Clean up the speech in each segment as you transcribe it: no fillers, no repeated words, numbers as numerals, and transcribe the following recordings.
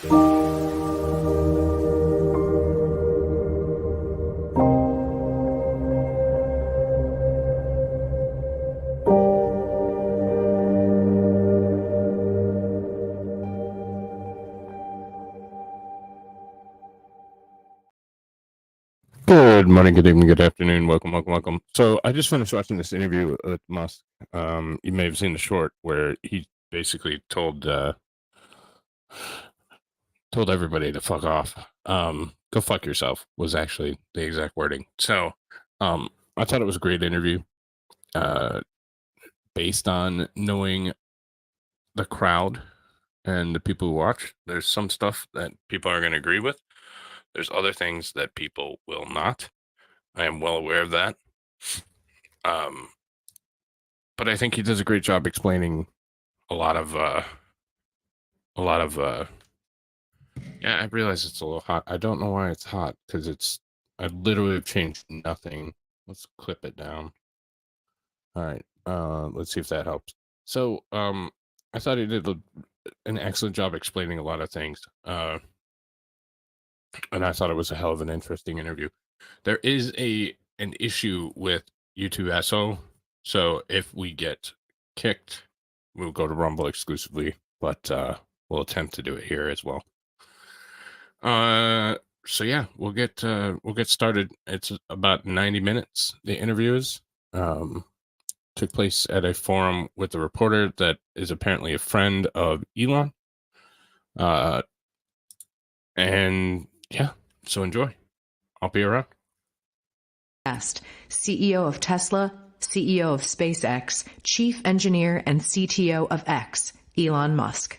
Good morning, good evening, good afternoon. Welcome. So I just finished watching this interview with Musk. You may have seen the short where he basically told everybody to fuck off. Go fuck yourself was actually the exact wording. So I thought it was a great interview. Based on knowing the crowd and the people who watch, there's some stuff that people are going to agree with. There's other things that people will not. I am well aware of that. But I think he does a great job explaining a lot of yeah, I realize it's a little hot. I don't know why it's hot, because I literally have changed nothing. Let's clip it down. All right, let's see if that helps. So I thought he did an excellent job explaining a lot of things, and I thought it was a hell of an interesting interview. There is an issue with YouTube SO, so if we get kicked, we'll go to Rumble exclusively, but we'll attempt to do it here as well. So yeah, we'll get started. It's about 90 minutes. The interviews took place at a forum with a reporter that is apparently a friend of Elon. And yeah, so enjoy. I'll be around. CEO of Tesla, CEO of SpaceX, Chief Engineer and CTO of X, Elon Musk.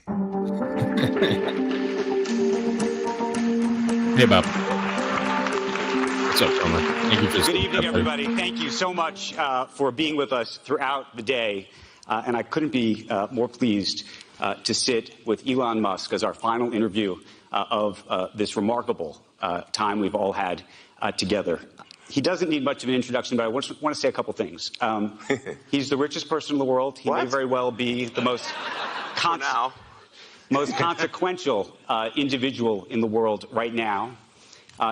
Hey, Bob. What's up, Toma? Thank you for Good evening, everybody. Thank you so much for being with us throughout the day. And I couldn't be more pleased to sit with Elon Musk as our final interview of this remarkable time we've all had together. He doesn't need much of an introduction, but I want to say a couple things. He's the richest person in the world. He may very well be the most consequential individual in the world right now.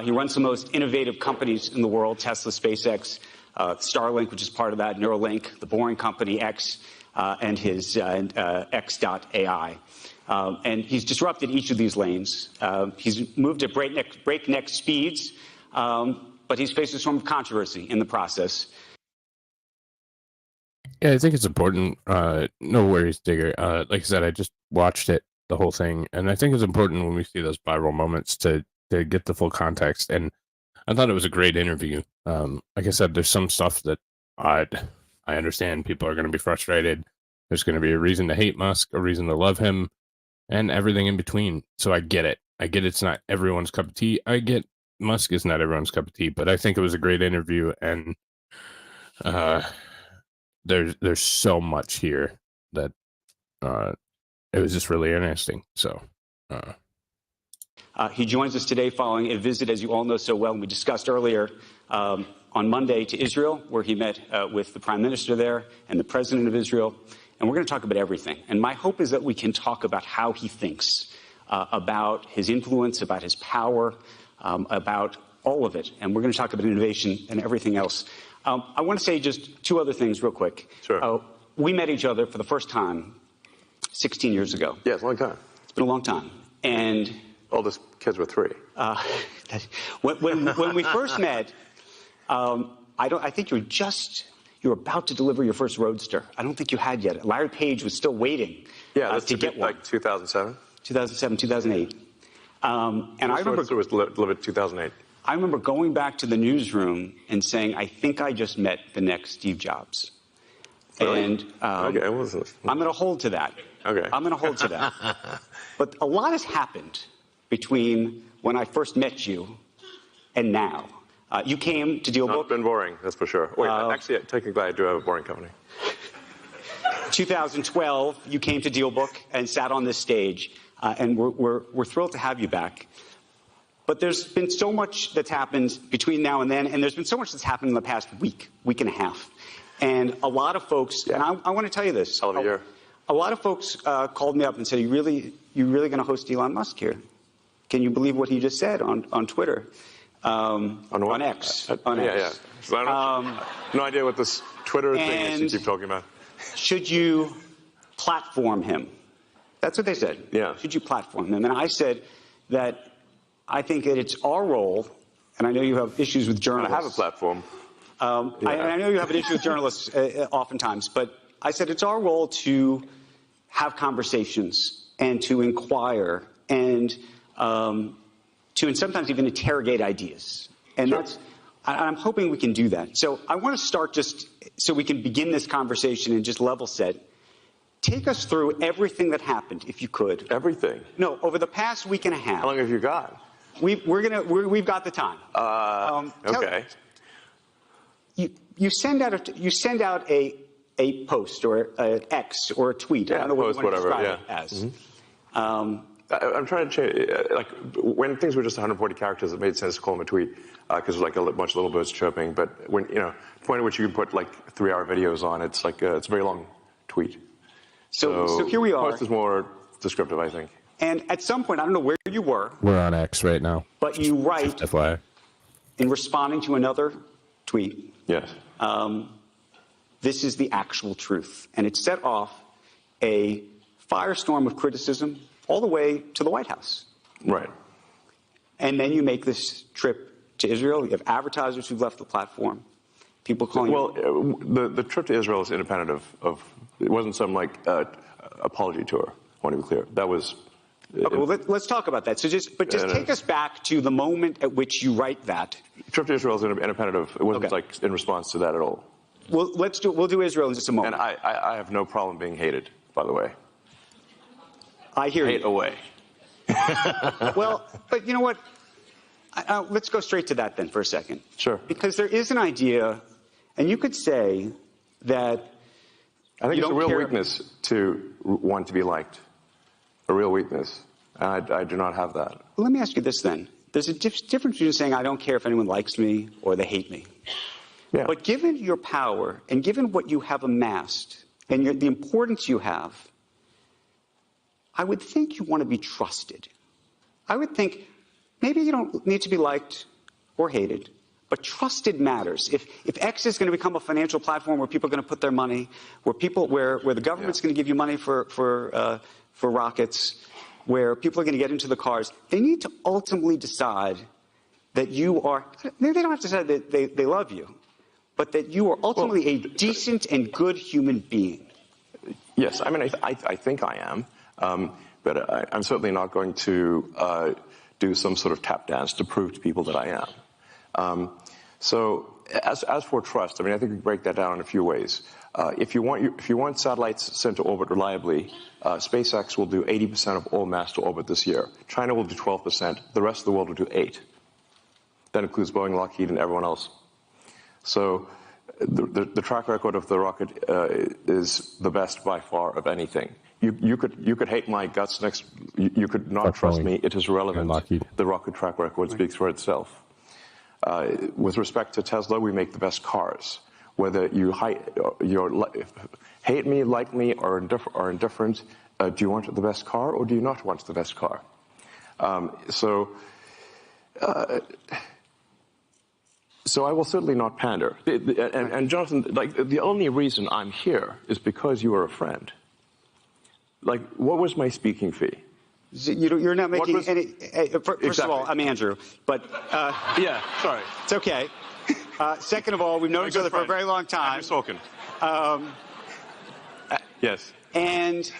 He runs the most innovative companies in the world: Tesla, SpaceX, Starlink, which is part of that, Neuralink, the Boring Company, X, and his X.AI. And he's disrupted each of these lanes. He's moved at breakneck speeds, but he's faced a storm of controversy in the process. Yeah, I think it's important. No worries, Digger. Like I said, I just watched it, the whole thing, and I think it's important when we see those viral moments to get the full context. And I thought it was a great interview. Like I said, there's some stuff that I understand people are going to be frustrated. There's going to be a reason to hate Musk, a reason to love him, and everything in between. So I get it. It's not everyone's cup of tea. I get Musk is not everyone's cup of tea, but I think it was a great interview, and there's so much here that it was just really interesting. So he joins us today following a visit, as you all know so well, and we discussed earlier, on Monday to Israel, where he met with the prime minister there and the president of Israel. And we're going to talk about everything. And my hope is that we can talk about how he thinks, about his influence, about his power, about all of it. And we're going to talk about innovation and everything else. I want to say just two other things real quick. Sure. We met each other for the first time 16 years ago. Yeah, it's a long time. It's been a long time. And oldest kids were 3. When we first met, I think you were about to deliver your first Roadster. I don't think you had yet. Larry Page was still waiting to get one. Like 2007? 2007, 2008. And I remember it was delivered 2008. I remember going back to the newsroom and saying, I think I just met the next Steve Jobs. Really? And okay, I'm going to hold to that. Okay. I'm going to hold to that. But a lot has happened between when I first met you and now. You came to DealBook. It's been boring, that's for sure. Wait, actually, technically, I do have a boring company. 2012, you came to DealBook and sat on this stage, and we're thrilled to have you back. But there's been so much that's happened between now and then, and there's been so much that's happened in the past week and a half. And a lot of folks, and I want to tell you this. Hell of a year. A lot of folks called me up and said, you really going to host Elon Musk here? Can you believe what he just said on Twitter? On X. On X. Yeah. So no idea what this Twitter thing is you keep talking about. Should you platform him? That's what they said. Yeah. Should you platform him? And I said that I think that it's our role, and I know you have issues with journalists. I have a platform. I know you have an issue with journalists oftentimes, but I said it's our role to have conversations and to inquire and and sometimes even interrogate ideas. And sure. I'm hoping we can do that. So I want to start just so we can begin this conversation and just level set. Take us through everything that happened, if you could. Everything? No, over the past week and a half. How long have you got? We've got the time. Okay. You send out a post or an X or a tweet. Yeah, I don't know what you want to describe yeah. it as. Mm-hmm. I'm trying to change, like, when things were just 140 characters, it made sense to call them a tweet, because like a bunch of little birds chirping. But when, the point at which you can put like 3-hour videos on, it's like, it's a very long tweet. So here we are. Post is more descriptive, I think. And at some point, I don't know where you were. We're on X right now. But you write, FYI. in responding to another tweet. Yes. This is the actual truth. And it set off a firestorm of criticism all the way to the White House. Right. And then you make this trip to Israel. You have advertisers who've left the platform. People calling the trip to Israel is independent of it wasn't some like apology tour. I want to be clear. That was. Okay, well, let's talk about that. So just take us back to the moment at which you write that. Trip to Israel is independent of. It wasn't like in response to that at all. Well, we'll do Israel in just a moment. And I have no problem being hated, by the way. I hear you. Hate away. Well, but you know what? Let's go straight to that then for a second. Sure. Because there is an idea, and you could say that. I think it's a real weakness to want to be liked. A real weakness. I do not have that. Well, let me ask you this then. There's a difference between saying I don't care if anyone likes me or they hate me. Yeah. But given your power and given what you have amassed and the importance you have, I would think you want to be trusted. I would think maybe you don't need to be liked or hated, but trusted matters. If X is going to become a financial platform where people are going to put their money, where the government's going to give you money for rockets, where people are going to get into the cars, they need to ultimately decide that you are. They don't have to decide that they love you, but that you are ultimately a decent and good human being. Yes, I mean I think I am. But I'm certainly not going to do some sort of tap dance to prove to people that I am. So as for trust, I mean, I think we break that down in a few ways. If you want satellites sent to orbit reliably, SpaceX will do 80% of all mass to orbit this year. China will do 12%. The rest of the world will do 8%. That includes Boeing, Lockheed, and everyone else. So the track record of the rocket is the best by far of anything. You could hate my guts next. You could not trust me. It is irrelevant. The rocket track record speaks for itself. With respect to Tesla, we make the best cars. Whether you hate me, like me, or indifferent, do you want the best car or do you not want the best car? So I will certainly not pander. And Jonathan, like the only reason I'm here is because you are a friend. Like, what was my speaking fee? You're not making any. First of all, I'm Andrew, but yeah, sorry, it's okay. Second of all, we've known each other for a very long time. Andrew Sorkin. Yes. And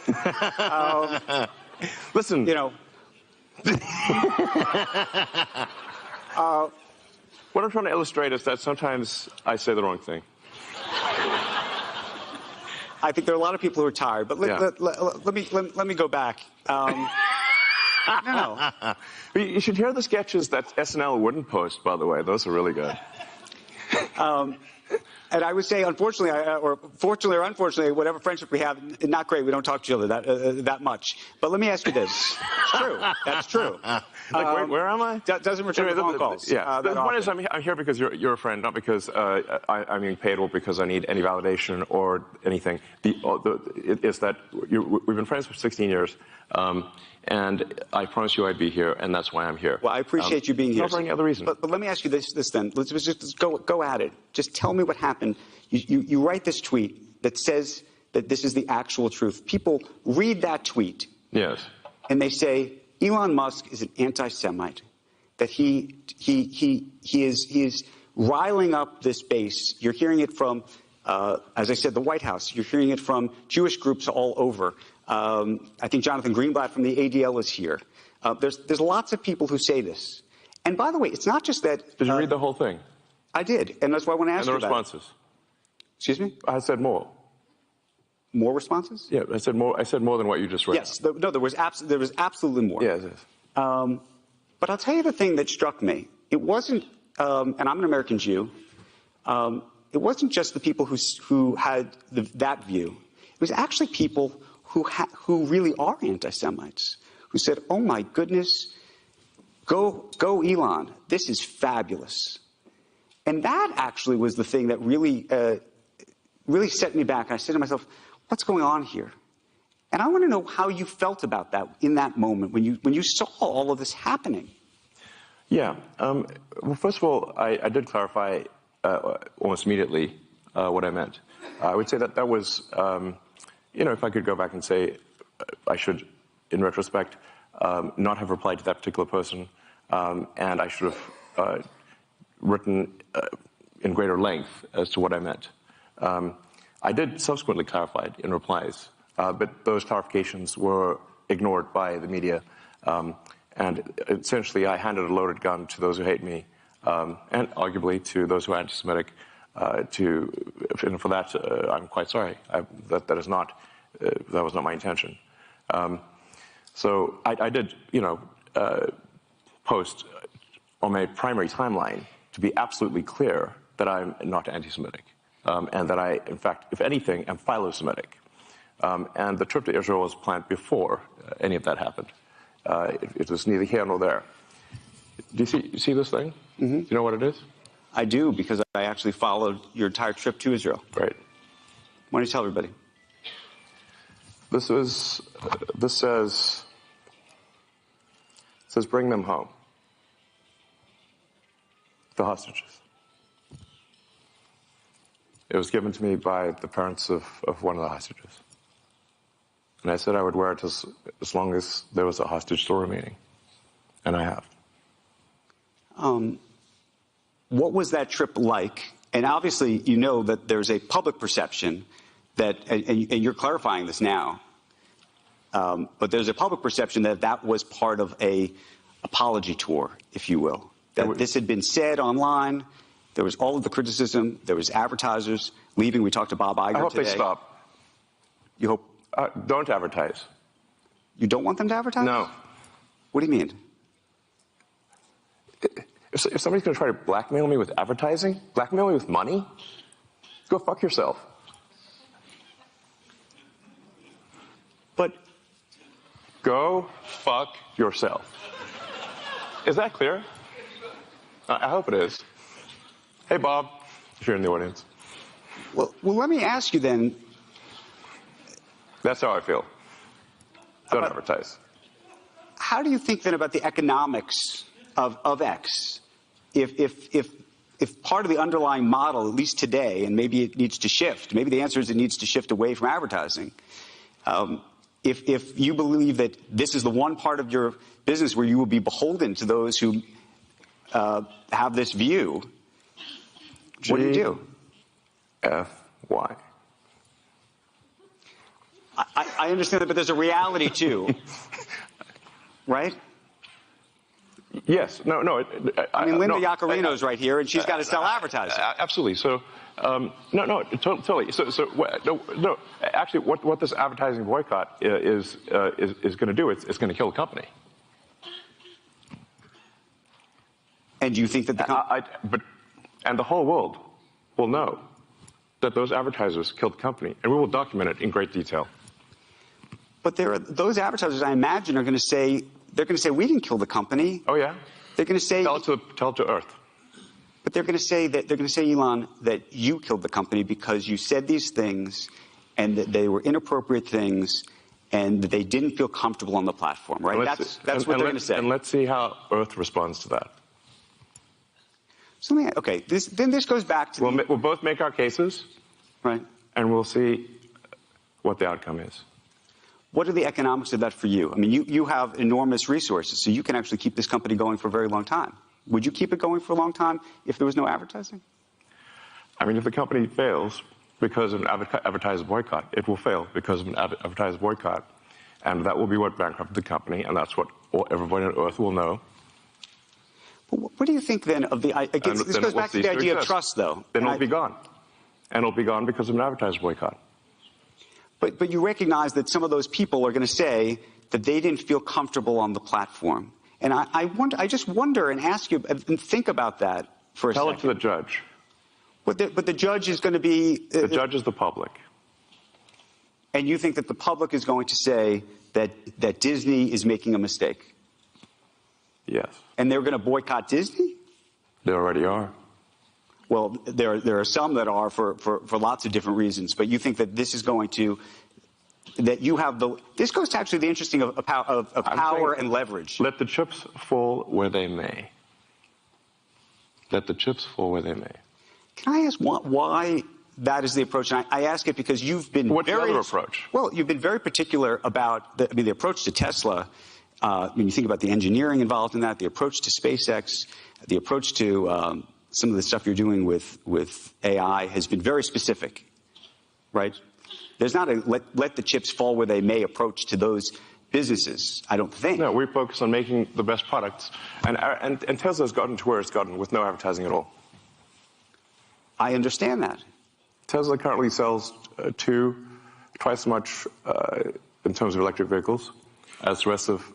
listen, what I'm trying to illustrate is that sometimes I say the wrong thing. I think there are a lot of people who are tired, but let me go back. No. You should hear the sketches that SNL wouldn't post, by the way. Those are really good. And I would say, unfortunately, or fortunately or unfortunately, whatever friendship we have, not great. We don't talk to each other that much. But let me ask you this. It's true. That's true. Like, where am I? Doesn't return Anyway, phone calls. Yeah. The that point is, often. I'm here because you're a friend, not because I'm being paid or because I need any validation or anything. It's that we've been friends for 16 years, and I promised you I'd be here, and that's why I'm here. Well, I appreciate you being here. Not for any other reason. But let me ask you this then. Let's just go at it. Just tell me what happened. You write this tweet that says that this is the actual truth. People read that tweet. Yes. And they say Elon Musk is an anti-Semite, that he is riling up this base. You're hearing it from, as I said, the White House. You're hearing it from Jewish groups all over. I think Jonathan Greenblatt from the ADL is here. There's lots of people who say this. And by the way, it's not just that. Did you read the whole thing? I did, and that's why I want to ask you And the about responses? it. Excuse me? I said more. More responses? Yeah, I said more than what you just read. Yes. No, there was absolutely more. Yes. But I'll tell you the thing that struck me. It wasn't, and I'm an American Jew. It wasn't just the people who had that view. It was actually people who really are anti-Semites, who said, "Oh my goodness, go Elon! This is fabulous." And that actually was the thing that really set me back. I said to myself, "What's going on here?" And I want to know how you felt about that in that moment when you saw all of this happening. Yeah. Well, first of all, I did clarify almost immediately what I meant. I would say that was, if I could go back and say I should, in retrospect, not have replied to that particular person, and I should have written in greater length as to what I meant. I did subsequently clarify it in replies, but those clarifications were ignored by the media. And essentially, I handed a loaded gun to those who hate me, and arguably to those who are anti-Semitic. And for that, I'm quite sorry. That was not my intention. So I did, post on my primary timeline to be absolutely clear that I'm not anti-Semitic, and that I, in fact, if anything, am philo-Semitic. And the trip to Israel was planned before any of that happened. It was neither here nor there. Do you see this thing? Mm-hmm. Do you know what it is? I do, because I actually followed your entire trip to Israel. Right. Why don't you tell everybody? This says bring them home. The hostages. It was given to me by the parents of one of the hostages. And I said I would wear it as long as there was a hostage still remaining. And I have. What was that trip like? And obviously, you know that there's a public perception that, and you're clarifying this now, but there's a public perception that was part of a apology tour, if you will. That this had been said online. There was all of the criticism. There was advertisers leaving. We talked to Bob Iger today. I hope they stop. You hope? Don't advertise. You don't want them to advertise? No. What do you mean? If somebody's going to try to blackmail me with advertising, blackmail me with money, go fuck yourself. But go fuck yourself. Is that clear? I hope it is. Hey, Bob, if you're in the audience. Well, let me ask you then. That's how I feel. Don't advertise. How do you think then about the economics of X? If part of the underlying model, at least today, and maybe it needs to shift, maybe the answer is it needs to shift away from advertising. If you believe that this is the one part of your business where you will be beholden to those who have this view, what do you do? F-Y. I understand that, but there's a reality too, right? Yes. No. I mean, Linda Yaccarino's right here, and she's got to sell advertising. Absolutely. So, totally. No. Actually, what this advertising boycott is going to do, it's going to kill the company. And do you think that and the whole world will know that those advertisers killed the company, and we will document it in great detail. But those advertisers, I imagine, are going to say, we didn't kill the company. Oh, yeah? They're going to say, tell it to Earth. But they're going to say, Elon, that you killed the company because you said these things and that they were inappropriate things and that they didn't feel comfortable on the platform, right? That's what they're going to say. And let's see how Earth responds to that. So this goes back to we'll both make our cases, right? And we'll see what the outcome is. What are the economics of that for you? I mean, you have enormous resources, so you can actually keep this company going for a very long time. Would you keep it going for a long time if there was no advertising? I mean, if the company fails because of an advertiser boycott, it will fail because of an advertiser boycott. And that will be what bankrupted the company, and that's what everybody on Earth will know. What do you think then of the? This goes back to the idea of trust, though. Then it'll be gone, and it'll be gone because of an advertiser boycott. But you recognize that some of those people are going to say that they didn't feel comfortable on the platform, and I just wonder and ask you and think about that for a second. Tell it to the judge. But the judge is going to be the judge is the public, and you think that the public is going to say that Disney is making a mistake. Yes. And they're going to boycott Disney? They already are. Well, there are some that are for lots of different reasons. But you think that this is going to, that you have the, this goes to actually the interesting of power and leverage. Let the chips fall where they may. Let the chips fall where they may. Can I ask why that is the approach? And I ask it because you've been What's the other approach? Well, you've been very particular about the approach to Tesla. When you think about the engineering involved in that, the approach to SpaceX, the approach to some of the stuff you're doing with AI has been very specific, right? There's not a let the chips fall where they may approach to those businesses, I don't think. No, we focus on making the best products. And Tesla's gotten to where it's gotten with no advertising at all. I understand that. Tesla currently sells twice as much in terms of electric vehicles as the rest of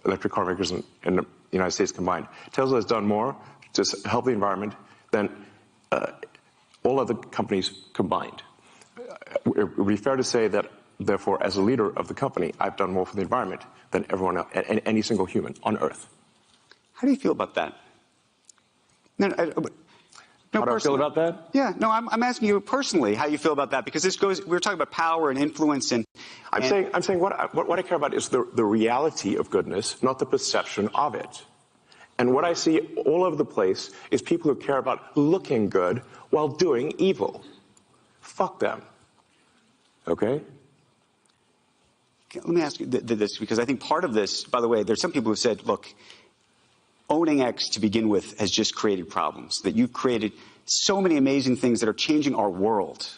electric car makers in the United States combined. Tesla has done more to help the environment than all other companies combined. It would be fair to say that, therefore, as a leader of the company, I've done more for the environment than everyone else, any single human on Earth. How do you feel about that? How do I feel about that? Yeah, no, I'm asking you personally how you feel about that, because we're talking about power and influence and... I'm saying what I care about is the reality of goodness, not the perception of it. And what I see all over the place is people who care about looking good while doing evil. Fuck them. Okay? Let me ask you this, because I think part of this, by the way, there's some people who said, look, owning X to begin with has just created problems, that you've created so many amazing things that are changing our world.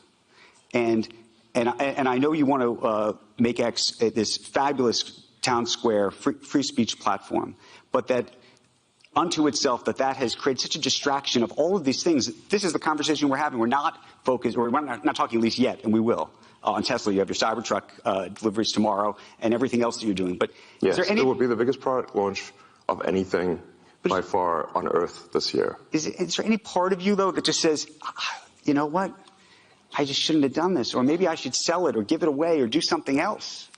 And I know you want to make X this fabulous town square free speech platform, but that unto itself that has created such a distraction of all of these things. This is the conversation we're having. We're not focused, or we're not talking at least yet, and we will. On Tesla, you have your Cybertruck deliveries tomorrow and everything else that you're doing. But yes, is there any... it will be the biggest product launch of anything by far on Earth this year. Is there any part of you, though, that just says, you know what, I just shouldn't have done this, or maybe I should sell it or give it away or do something else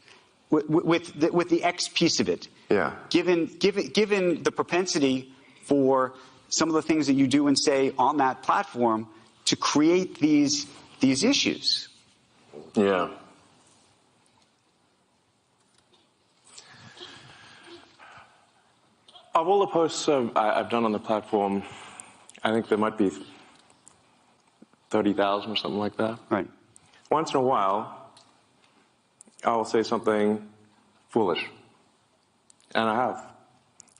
with the X piece of it? Yeah. Given the propensity for some of the things that you do and say on that platform to create these issues. Yeah. Of all the posts I've done on the platform, I think there might be 30,000 or something like that. Right. Once in a while, I'll say something foolish. And I have.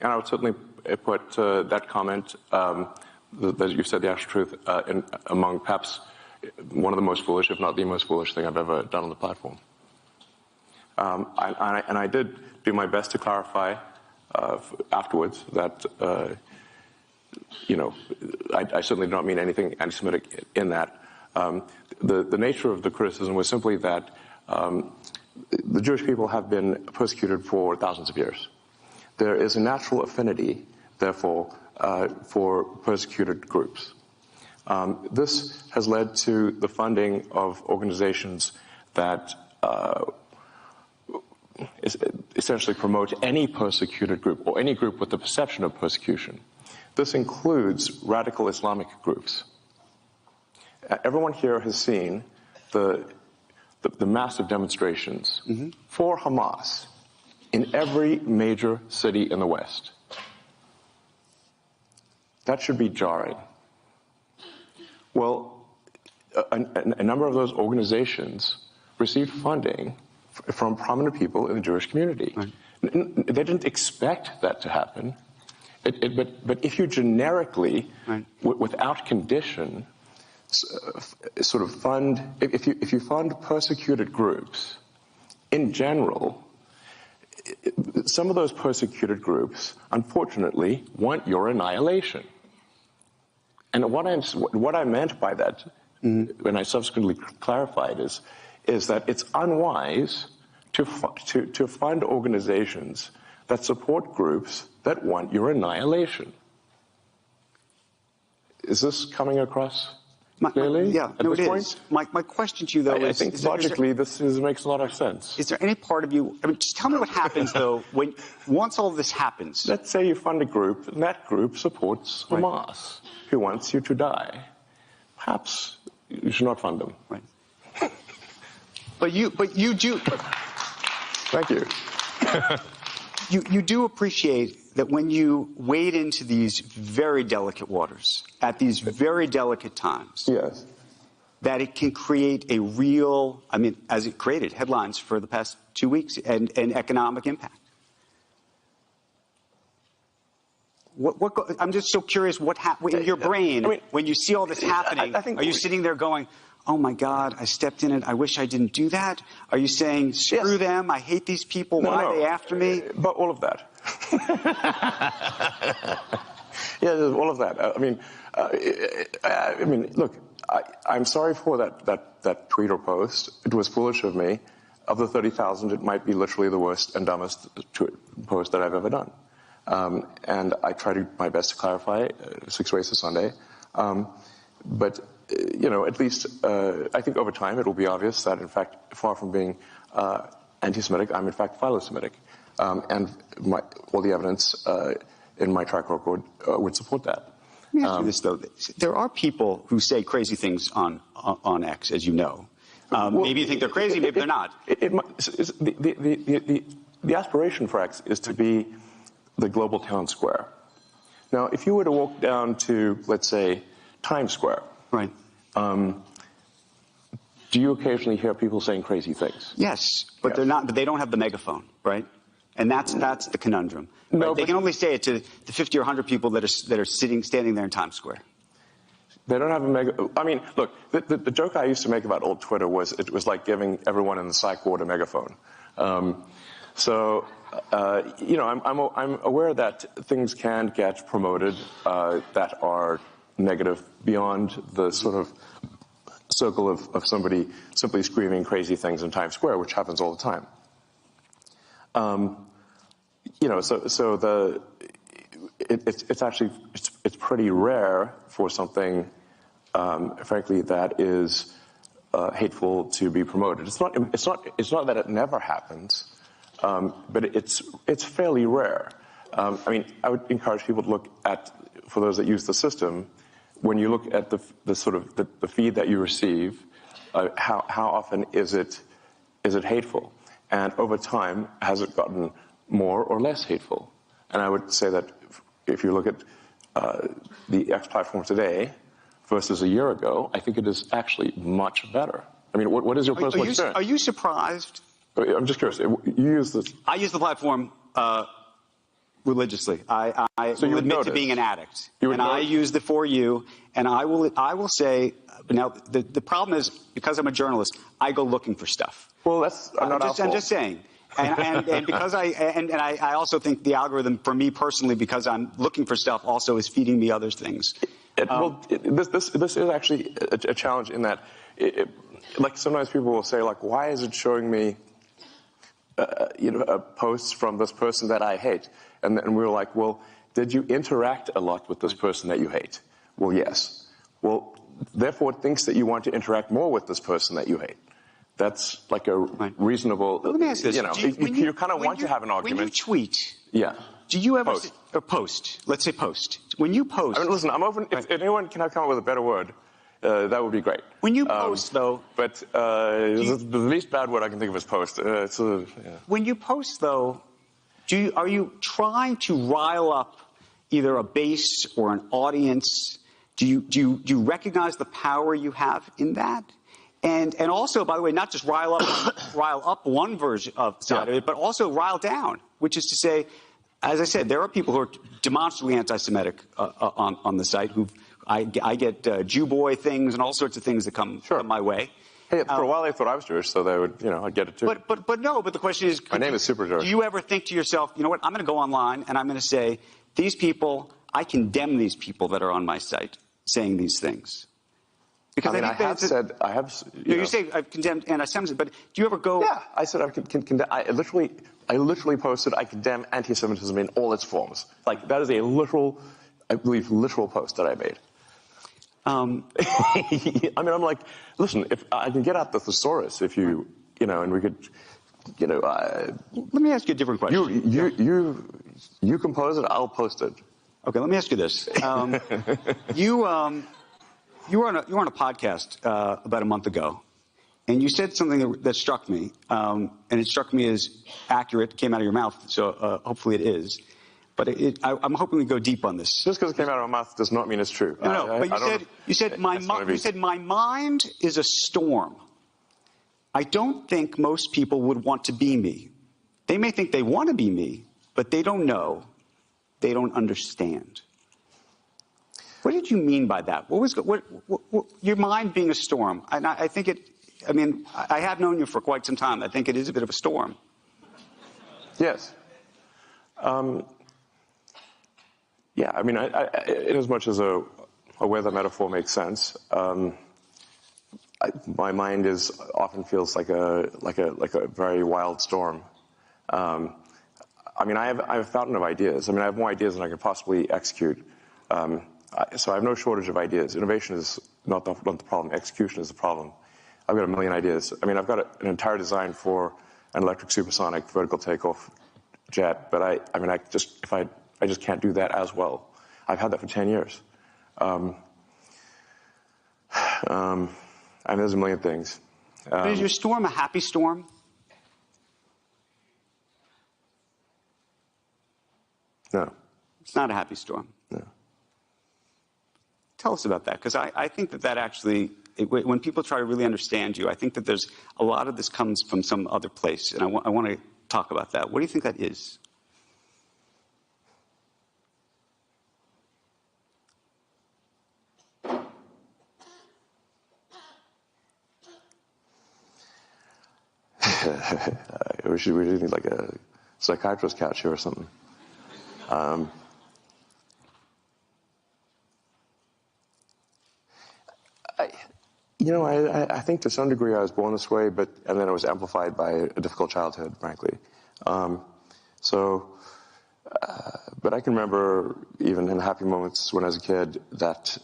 And I would certainly put that comment, that you said the actual truth, among perhaps one of the most foolish, if not the most foolish thing I've ever done on the platform. And I did do my best to clarify afterwards that, I certainly do not mean anything anti-Semitic in that. The nature of the criticism was simply that the Jewish people have been persecuted for thousands of years. There is a natural affinity, therefore, for persecuted groups. This has led to the funding of organizations that essentially promote any persecuted group or any group with the perception of persecution. This includes radical Islamic groups. Everyone here has seen the massive demonstrations for Hamas in every major city in the West. That should be jarring. Well, a number of those organizations received funding from prominent people in the Jewish community. Right. They didn't expect that to happen. But if you generically, right, without condition, sort of fund, if you fund persecuted groups, in general, some of those persecuted groups, unfortunately, want your annihilation. And what I meant by that, when I subsequently clarified, is that it's unwise to fund organizations that support groups that want your annihilation. Is this coming across clearly? Yeah, no, it is. My question to you, though, I think logically this makes a lot of sense. Is there any part of you, I mean, just tell me what happens, though, once all of this happens. Let's say you fund a group, and that group supports Hamas, who wants you to die. Perhaps you should not fund them. Right. But you do. Thank you. You do appreciate that when you wade into these very delicate waters at these very delicate times, yes, that it can create a real, I mean, as it created headlines for the past 2 weeks, and economic impact. I'm just so curious what happens in your brain, I mean, when you see all this happening. Are you sitting there going, oh my God, I stepped in it, I wish I didn't do that? Are you saying, screw them, I hate these people, why are they after me? But all of that. Yeah, all of that. I mean, look, I'm sorry for that tweet or post. It was foolish of me. Of the 30,000, it might be literally the worst and dumbest post that I've ever done. And I tried my best to clarify 6 ways to Sunday. But you know, at least I think over time it will be obvious that, in fact, far from being anti-Semitic, I'm in fact philo-Semitic. And all the evidence in my track record would support that. Let me ask you this, though. There are people who say crazy things on X, as you know. Maybe you think they're crazy, maybe they're not. The aspiration for X is to be the global town square. Now, if you were to walk down to, let's say, Times Square, right. Do you occasionally hear people saying crazy things? Yes, but they're not. But they don't have the megaphone, right? And that's the conundrum. Right? No, they can only say it to the 50 or 100 people that are standing there in Times Square. They don't have a mega. I mean, look, the joke I used to make about old Twitter was it was like giving everyone in the psych ward a megaphone. You know, I'm aware that things can get promoted that are negative beyond the sort of circle of somebody simply screaming crazy things in Times Square, which happens all the time. You know, it's actually pretty rare for something, frankly, that is hateful to be promoted. It's not that it never happens, but it's fairly rare. I mean, I would encourage people to look at, for those that use the system, when you look at the sort of the feed that you receive, how often is it hateful, and over time has it gotten more or less hateful? And I would say that if you look at the X platform today versus a year ago, I think it is actually much better. I mean, what is your personal experience? Are you surprised? I'm just curious. You use this? I use the platform religiously. I will admit to being an addict, and I use the For You, and I will say now the problem is, because I'm a journalist, I go looking for stuff. Well, that's I'm just saying. And because I also think the algorithm, for me personally, because I'm looking for stuff, also is feeding me other things. This is actually a challenge in that, like, sometimes people will say, like, why is it showing me, posts from this person that I hate? And we were like, well, did you interact a lot with this person that you hate? Well, yes. Well, therefore it thinks that you want to interact more with this person that you hate. That's like a reasonable. Let me ask this: you kind of want to have an argument. When you tweet, yeah. Do you ever post? Let's say post. When you post, I mean, listen, I'm open. If anyone can come up with a better word, that would be great. When you post, though, but the least bad word I can think of is post. When you post, though, are you trying to rile up either a base or an audience? Do you recognize the power you have in that? And also, by the way, not just rile up one version of side of it, but also rile down, which is to say, as I said, there are people who are demonstrably anti-Semitic on the site. I get Jew boy things and all sorts of things that come my way. Hey, for a while they thought I was Jewish, so they would, I'd get it too. But no. But the question is, my name is Super Jewish. Do you ever think to yourself, you know what? I'm going to go online and I'm going to say, these people, I condemn these people that are on my site saying these things. Because I have. You say I've condemned anti-Semitism, but do you ever go? Yeah, I said I literally posted I condemn anti-Semitism in all its forms. Like that is a literal post that I made. I mean, I'm like, listen, if I can get out the thesaurus, if you and we could, Let me ask you a different question. You compose it, I'll post it. Okay, let me ask you this. You were on a podcast about a month ago, and you said something that struck me, and it struck me as accurate. It came out of your mouth, so hopefully it is. But I'm hoping we go deep on this. Just because it came out of my mouth does not mean it's true. No, but you said my mind is a storm. I don't think most people would want to be me. They may think they want to be me, but they don't know. They don't understand. What did you mean by that? What was your mind being a storm? And I think it. I mean, I have known you for quite some time. I think it is a bit of a storm. Yes. Yeah. I mean, in as much as a weather metaphor makes sense, my mind often feels like a very wild storm. I mean, I have a fountain of ideas. I mean, I have more ideas than I could possibly execute. So I have no shortage of ideas. Innovation is not the problem. Execution is the problem. I've got a million ideas. I mean, I've got an entire design for an electric supersonic vertical takeoff jet, but I just can't do that as well. I've had that for 10 years. And there's a million things. But is your storm a happy storm? No. It's not a happy storm. No. Tell us about that, because I think that actually, when people try to really understand you, I think that there's a lot of this comes from some other place, and I want to talk about that. What do you think that is? I wish we really need like a psychiatrist couch here or something. I think to some degree I was born this way, and then it was amplified by a difficult childhood, frankly. But I can remember even in happy moments when I was a kid that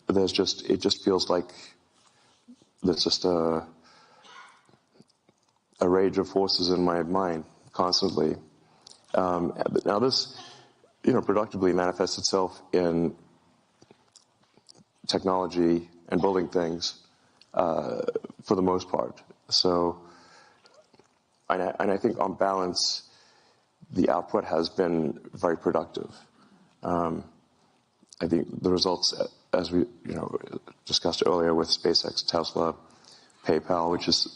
it just feels like there's just a rage of forces in my mind constantly. Now this, productively manifests itself in technology and building things for the most part. So, and I think on balance, the output has been very productive. I think the results, as we discussed earlier with SpaceX, Tesla, PayPal, which is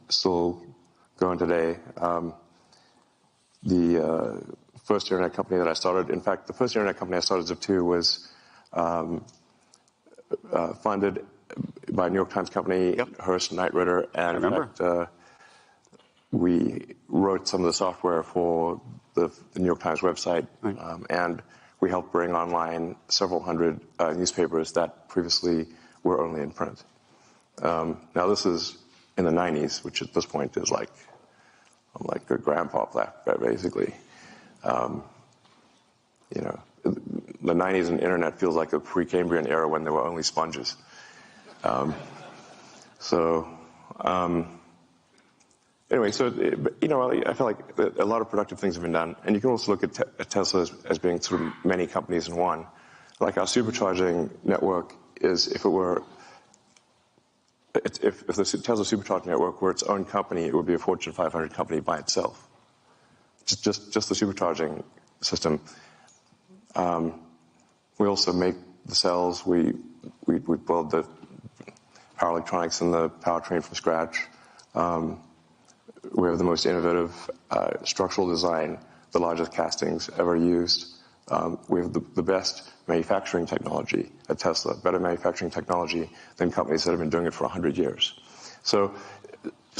still going today. The first internet company that I started, in fact, the first internet company I started, Zip2, was funded by a New York Times company, Hearst Knight Ridder, and in fact, we wrote some of the software for the New York Times website, and we helped bring online several hundred newspapers that previously were only in print. Now this is in the 90s, which at this point is I'm like a grandpa, basically. the 90s and internet feels like a Precambrian era when there were only sponges. Anyway, so, I feel like a lot of productive things have been done. And you can also look at Tesla as being sort of many companies in one. Like our supercharging network is, if the Tesla supercharging network were its own company, it would be a Fortune 500 company by itself. Just the supercharging system. We also make the cells. We build the power electronics and the powertrain from scratch. We have the most innovative structural design, the largest castings ever used. We have the best manufacturing technology at Tesla, better manufacturing technology than companies that have been doing it for 100 years. So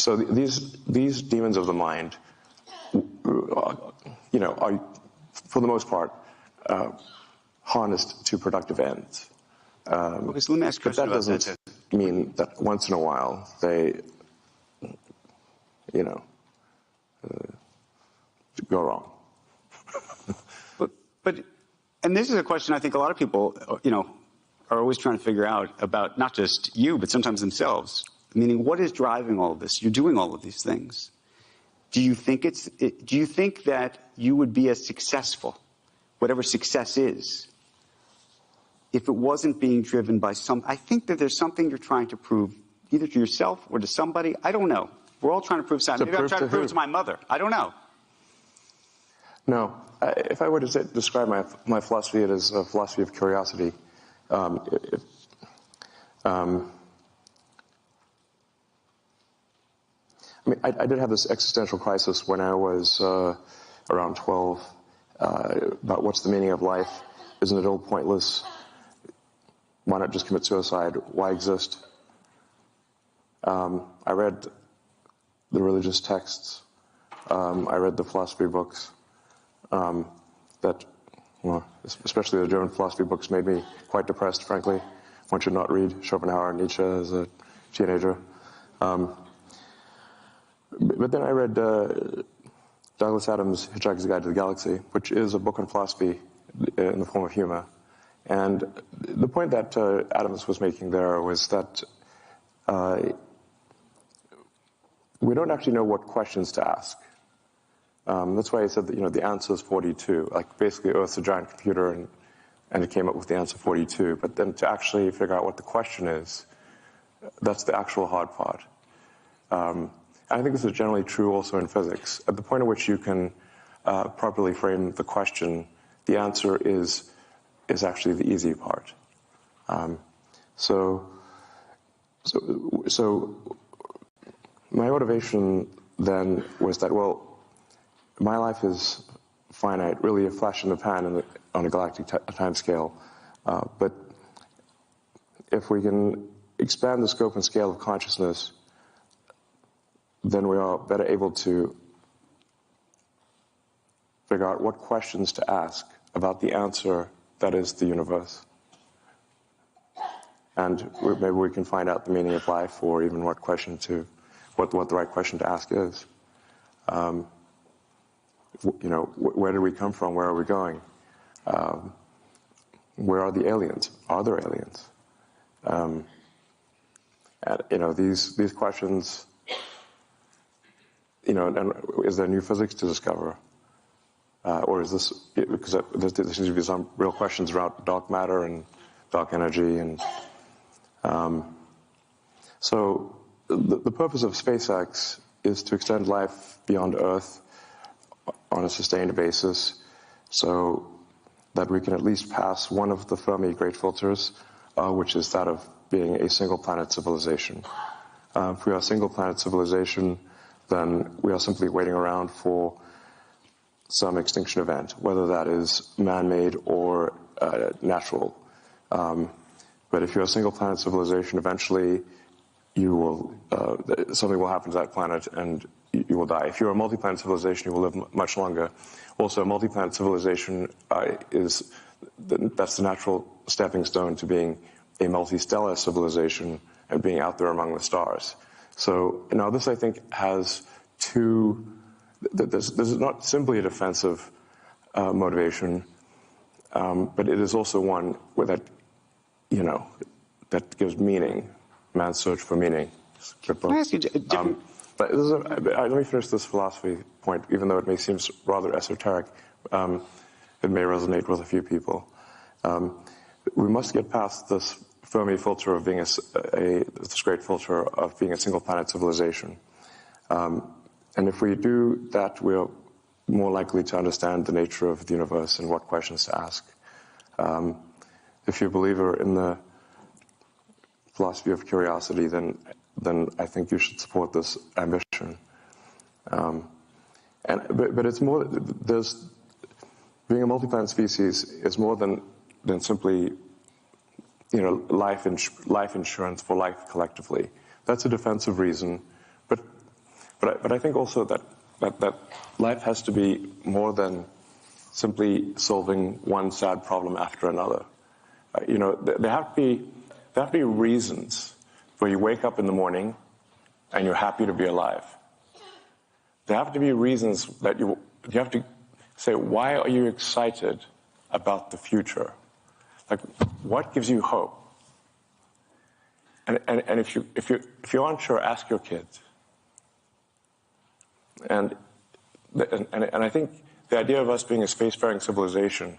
these demons of the mind, are, for the most part, harnessed to productive ends. Okay, so let me ask you a question about that. But that doesn't mean that once in a while they, go wrong. And this is a question I think a lot of people, are always trying to figure out about not just you, but sometimes themselves. Meaning, what is driving all of this? You're doing all of these things. Do you think that you would be as successful, whatever success is, if it wasn't being driven by I think that there's something you're trying to prove, either to yourself or to somebody. I don't know. We're all trying to prove something. Maybe I'm trying to prove it to my mother. I don't know. No. If I were to describe my philosophy, it is a philosophy of curiosity. I did have this existential crisis when I was around 12 about what's the meaning of life. Isn't it all pointless? Why not just commit suicide? Why exist? I read the religious texts. I read the philosophy books especially the German philosophy books, made me quite depressed, frankly. One should not read Schopenhauer and Nietzsche as a teenager. But then I read Douglas Adams' Hitchhiker's Guide to the Galaxy, which is a book on philosophy in the form of humor. And the point that Adams was making there was that we don't actually know what questions to ask. That's why he said that, the answer is 42. Like, basically, Earth's a giant computer, and it came up with the answer 42. But then to actually figure out what the question is, that's the actual hard part. I think this is generally true also in physics. At the point at which you can properly frame the question, the answer is actually the easy part. So my motivation then was that, well, my life is finite, really a flash in the pan on a galactic time scale. But if we can expand the scope and scale of consciousness, then we are better able to figure out what questions to ask about the answer that is the universe. And maybe we can find out the meaning of life, or even what the right question to ask is. Where did we come from? Where are we going? Where are the aliens? Are there aliens? And, these questions, and is there new physics to discover? Or is this, because there seems to be some real questions around dark matter and dark energy. And so the purpose of SpaceX is to extend life beyond Earth on a sustained basis, so that we can at least pass one of the Fermi great filters, which is that of being a single planet civilization. If we are a single planet civilization, then we are simply waiting around for some extinction event, whether that is man-made or natural. But if you're a single planet civilization, eventually something will happen to that planet and you will die. If you're a multi-planet civilization, you will live much longer. Also, a multi-planet civilization that's the natural stepping stone to being a multi-stellar civilization and being out there among the stars. So now this, I think, has this is not simply a defensive motivation. but it is also one where that, that gives meaning, man's search for meaning. Good book. Can I ask you a different... Let me finish this philosophy point, even though it may seem rather esoteric. It may resonate with a few people. We must get past this Fermi filter of being this great filter of being a single planet civilization. And if we do that, we're more likely to understand the nature of the universe and what questions to ask. If you're a believer in the philosophy of curiosity, then I think you should support this ambition. But it's more, being a multi-planet species is more than simply, life insurance for life collectively. That's a defensive reason. But I think also that life has to be more than simply solving one sad problem after another. There have to be reasons where you wake up in the morning and you're happy to be alive. There have to be reasons that you have to say, why are you excited about the future? Like, what gives you hope? And if you aren't sure, ask your kids. And I think the idea of us being a spacefaring civilization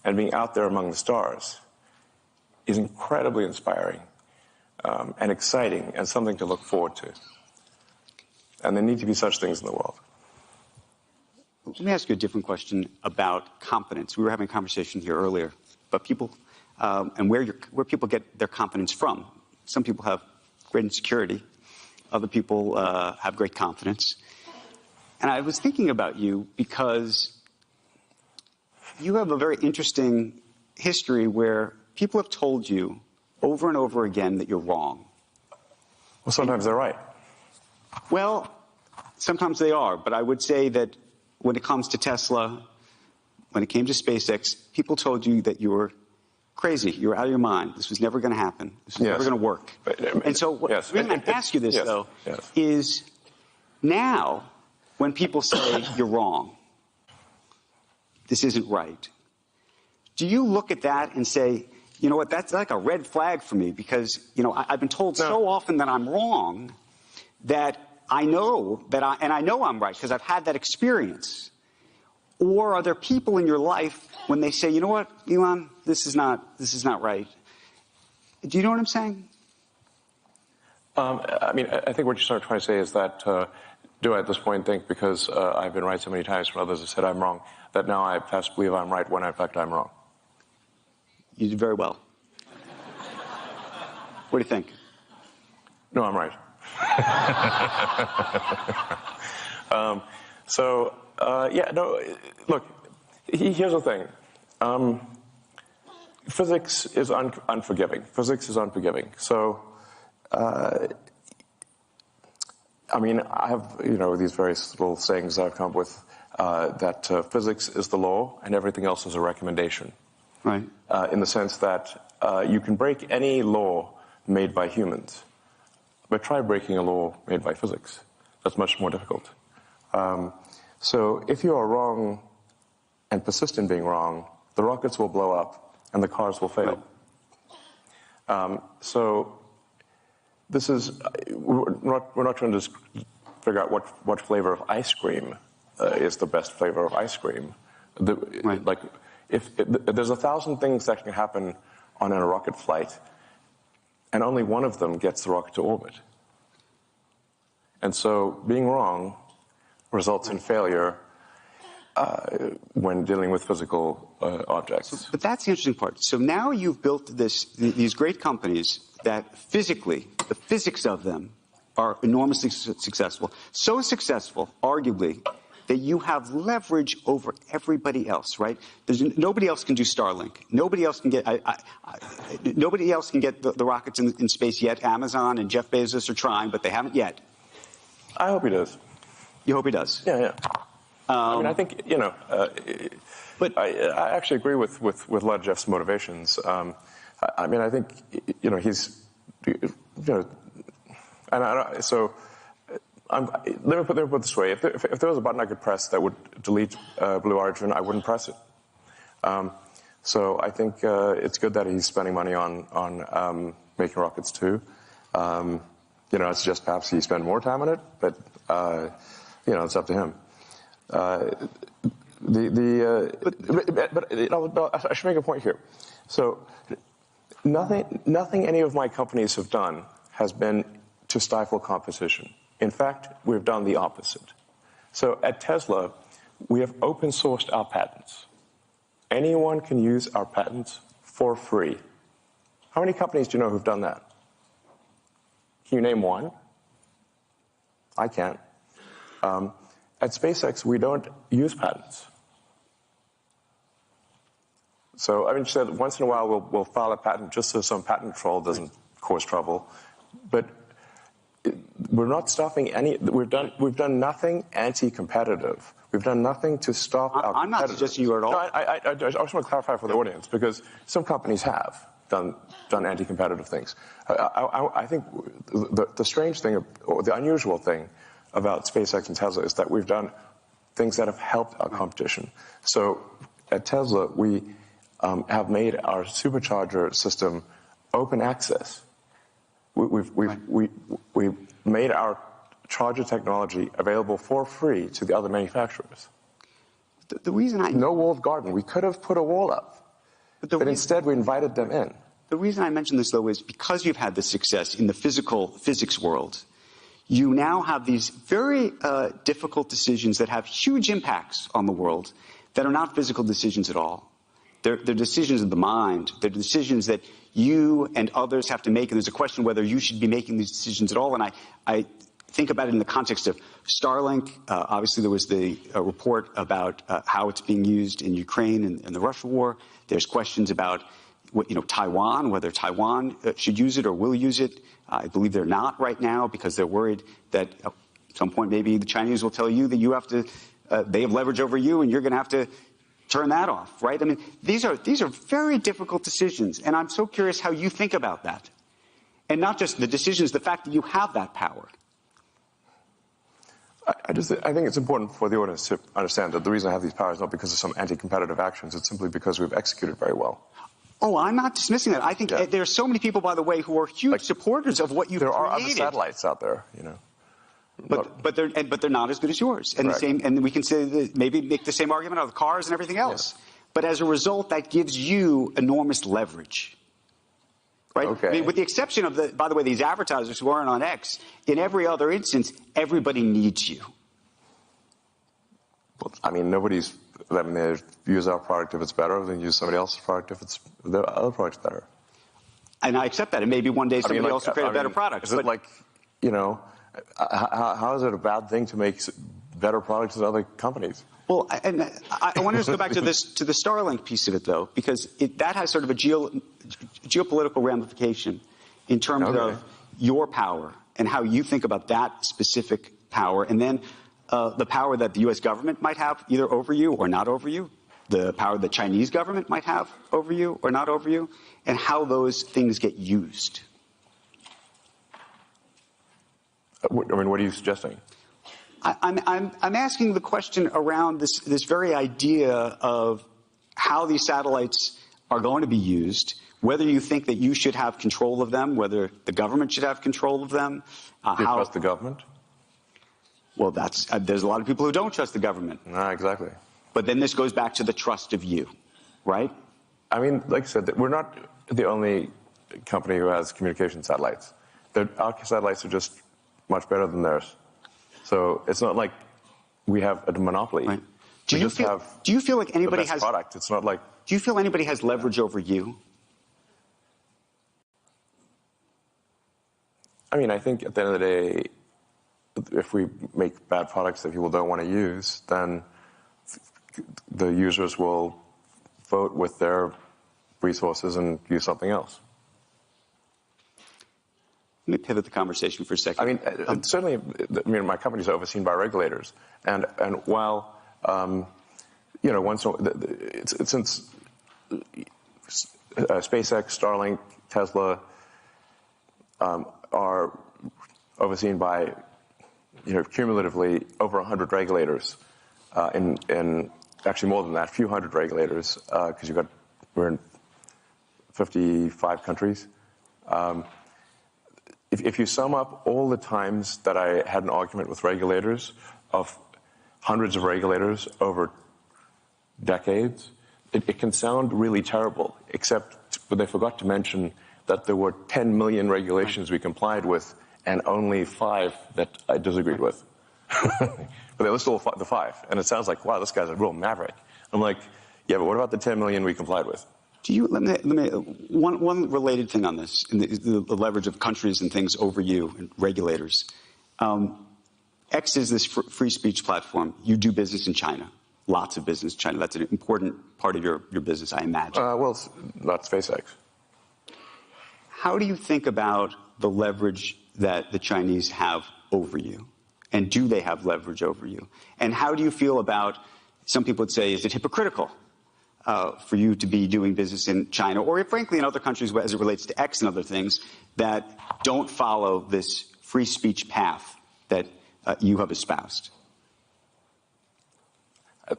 and being out there among the stars is incredibly inspiring and exciting and something to look forward to. And there need to be such things in the world. Let me ask you a different question about confidence. We were having a conversation here earlier about people and where people get their confidence from. Some people have great insecurity. Other people have great confidence. And I was thinking about you because you have a very interesting history where people have told you over and over again that you're wrong. Well, sometimes they're right. Well, sometimes they are, but I would say that when it comes to Tesla, when it came to SpaceX, people told you that you were crazy. You were out of your mind. This was never going to happen. This was never going to work. And so the reason I ask you this, though, is now when people say you're wrong, this isn't right, do you look at that and say, you know what, that's like a red flag for me because, I've been told so often that I'm wrong that I know I'm right because I've had that experience? Or are there people in your life when they say, you know what, Elon, this is not right? Do you know what I'm saying? I think what you're sort of trying to say is that, do I at this point think because I've been right so many times when others have said I'm wrong, that now I have to believe I'm right when in fact I'm wrong? You did very well. What do you think? No, I'm right. Look, here's the thing. Physics is unforgiving. Physics is unforgiving. So, I have, these various little sayings I've come up with, that physics is the law and everything else is a recommendation. Right. In the sense that you can break any law made by humans, but try breaking a law made by physics. That's much more difficult. So if you are wrong and persist in being wrong, the rockets will blow up and the cars will fail. Right. So this is, we're not trying to figure out what flavor of ice cream is the best flavor of ice cream. Right. Like, if there's 1,000 things that can happen on a rocket flight, and only one of them gets the rocket to orbit. And so being wrong results in failure when dealing with physical objects. But that's the interesting part. So now you've built these great companies that physically, the physics of them are enormously successful. So successful, arguably, that you have leverage over everybody else, right? Nobody else can do Starlink. Nobody else can get the rockets in space yet. Amazon and Jeff Bezos are trying, but they haven't yet. I hope he does. You hope he does? Yeah. I think, but I actually agree with a lot of Jeff's motivations. I think, he's, let me put it this way. If there was a button I could press that would delete Blue Origin, I wouldn't press it. So I think it's good that he's spending money on making rockets too. I suggest perhaps he spend more time on it, but it's up to him. But I should make a point here. So nothing any of my companies have done has been to stifle competition. In fact, we've done the opposite. So at Tesla, we have open sourced our patents. Anyone can use our patents for free. How many companies do you know who've done that? Can you name one? I can't. At SpaceX, we don't use patents. So, once in a while we'll file a patent just so some patent troll doesn't cause trouble. But we're not stopping any. We've done nothing anti-competitive. We've done nothing to stop our competitors. I'm not suggesting you are at all. No, I just want to clarify for the audience, because some companies have done anti-competitive things. I think the strange thing, or the unusual thing about SpaceX and Tesla is that we've done things that have helped our competition. So at Tesla, we have made our supercharger system open access. We've made our charger technology available for free to the other manufacturers. The reason no walled garden. We could have put a wall up, but instead we invited them in. The reason I mention this, though, is because you've had this success in the physics world, you now have these very difficult decisions that have huge impacts on the world that are not physical decisions at all. They're decisions of the mind. They're decisions that you and others have to make, and there's a question whether you should be making these decisions at all. And I think about it in the context of Starlink. Obviously, there was the report about how it's being used in Ukraine and the Russia war. There's questions about Taiwan, whether Taiwan should use it or will use it. I believe they're not right now because they're worried that at some point maybe the Chinese will tell you that you have to, they have leverage over you and you're going to have to turn that off, right? I mean, these are very difficult decisions, and I'm so curious how you think about that. And not just the decisions, the fact that you have that power. I think it's important for the audience to understand that the reason I have these powers is not because of some anti-competitive actions. It's simply because we've executed very well. Oh, I'm not dismissing that. I think there are so many people, by the way, who are huge supporters of what you've created. There are other satellites out there, But they're not as good as yours. And and we can say that maybe make the same argument of cars and everything else. Yes. But as a result, that gives you enormous leverage. Right? Okay. I mean, with the exception of by the way, these advertisers who aren't on X, in every other instance, everybody needs you. Well, they use our product if it's better than use somebody else's product if the other product's better. And I accept that. And maybe one day somebody else will create a better product. Is it how is it a bad thing to make better products than other companies? Well, and I want to go back to the Starlink piece of it, though, because that has sort of a geopolitical ramification in terms of your power and how you think about that specific power, and then the power that the U.S. government might have either over you or not over you, the power the Chinese government might have over you or not over you, and how those things get used. What are you suggesting? I'm asking the question around this very idea of how these satellites are going to be used, whether you think that you should have control of them, whether the government should have control of them. Do you trust the government? Well, there's a lot of people who don't trust the government. Exactly. But then this goes back to the trust of you, right? I mean, like I said, we're not the only company who has communication satellites. Our satellites are just much better than theirs. So it's not like we have a monopoly. Right. Do you feel like anybody has product? It's not like. Do you feel anybody has leverage over you? I mean, I think at the end of the day, if we make bad products that people don't want to use, then the users will vote with their resources and use something else. Let me pivot the conversation for a second. I mean, certainly, my company's overseen by regulators, and while since SpaceX, Starlink, Tesla are overseen by cumulatively over 100 regulators, in actually more than that, a few hundred regulators, because you've got we're in 55 countries. If you sum up all the times that I had an argument with regulators, of hundreds of regulators over decades, it can sound really terrible, except they forgot to mention that there were 10 million regulations we complied with and only 5 that I disagreed with. But they list all the 5, and it sounds like, wow, this guy's a real maverick. I'm like, yeah, but what about the 10 million we complied with? Do you, let me one related thing on this, in the leverage of countries and things over you and regulators. X is this free speech platform. You do business in China, lots of business in China. That's an important part of your business, I imagine. Well, not SpaceX. How do you think about the leverage that the Chinese have over you? And do they have leverage over you? And how do you feel about, some people would say, is it hypocritical for you to be doing business in China, or frankly in other countries as it relates to X and other things that don't follow this free speech path that you have espoused?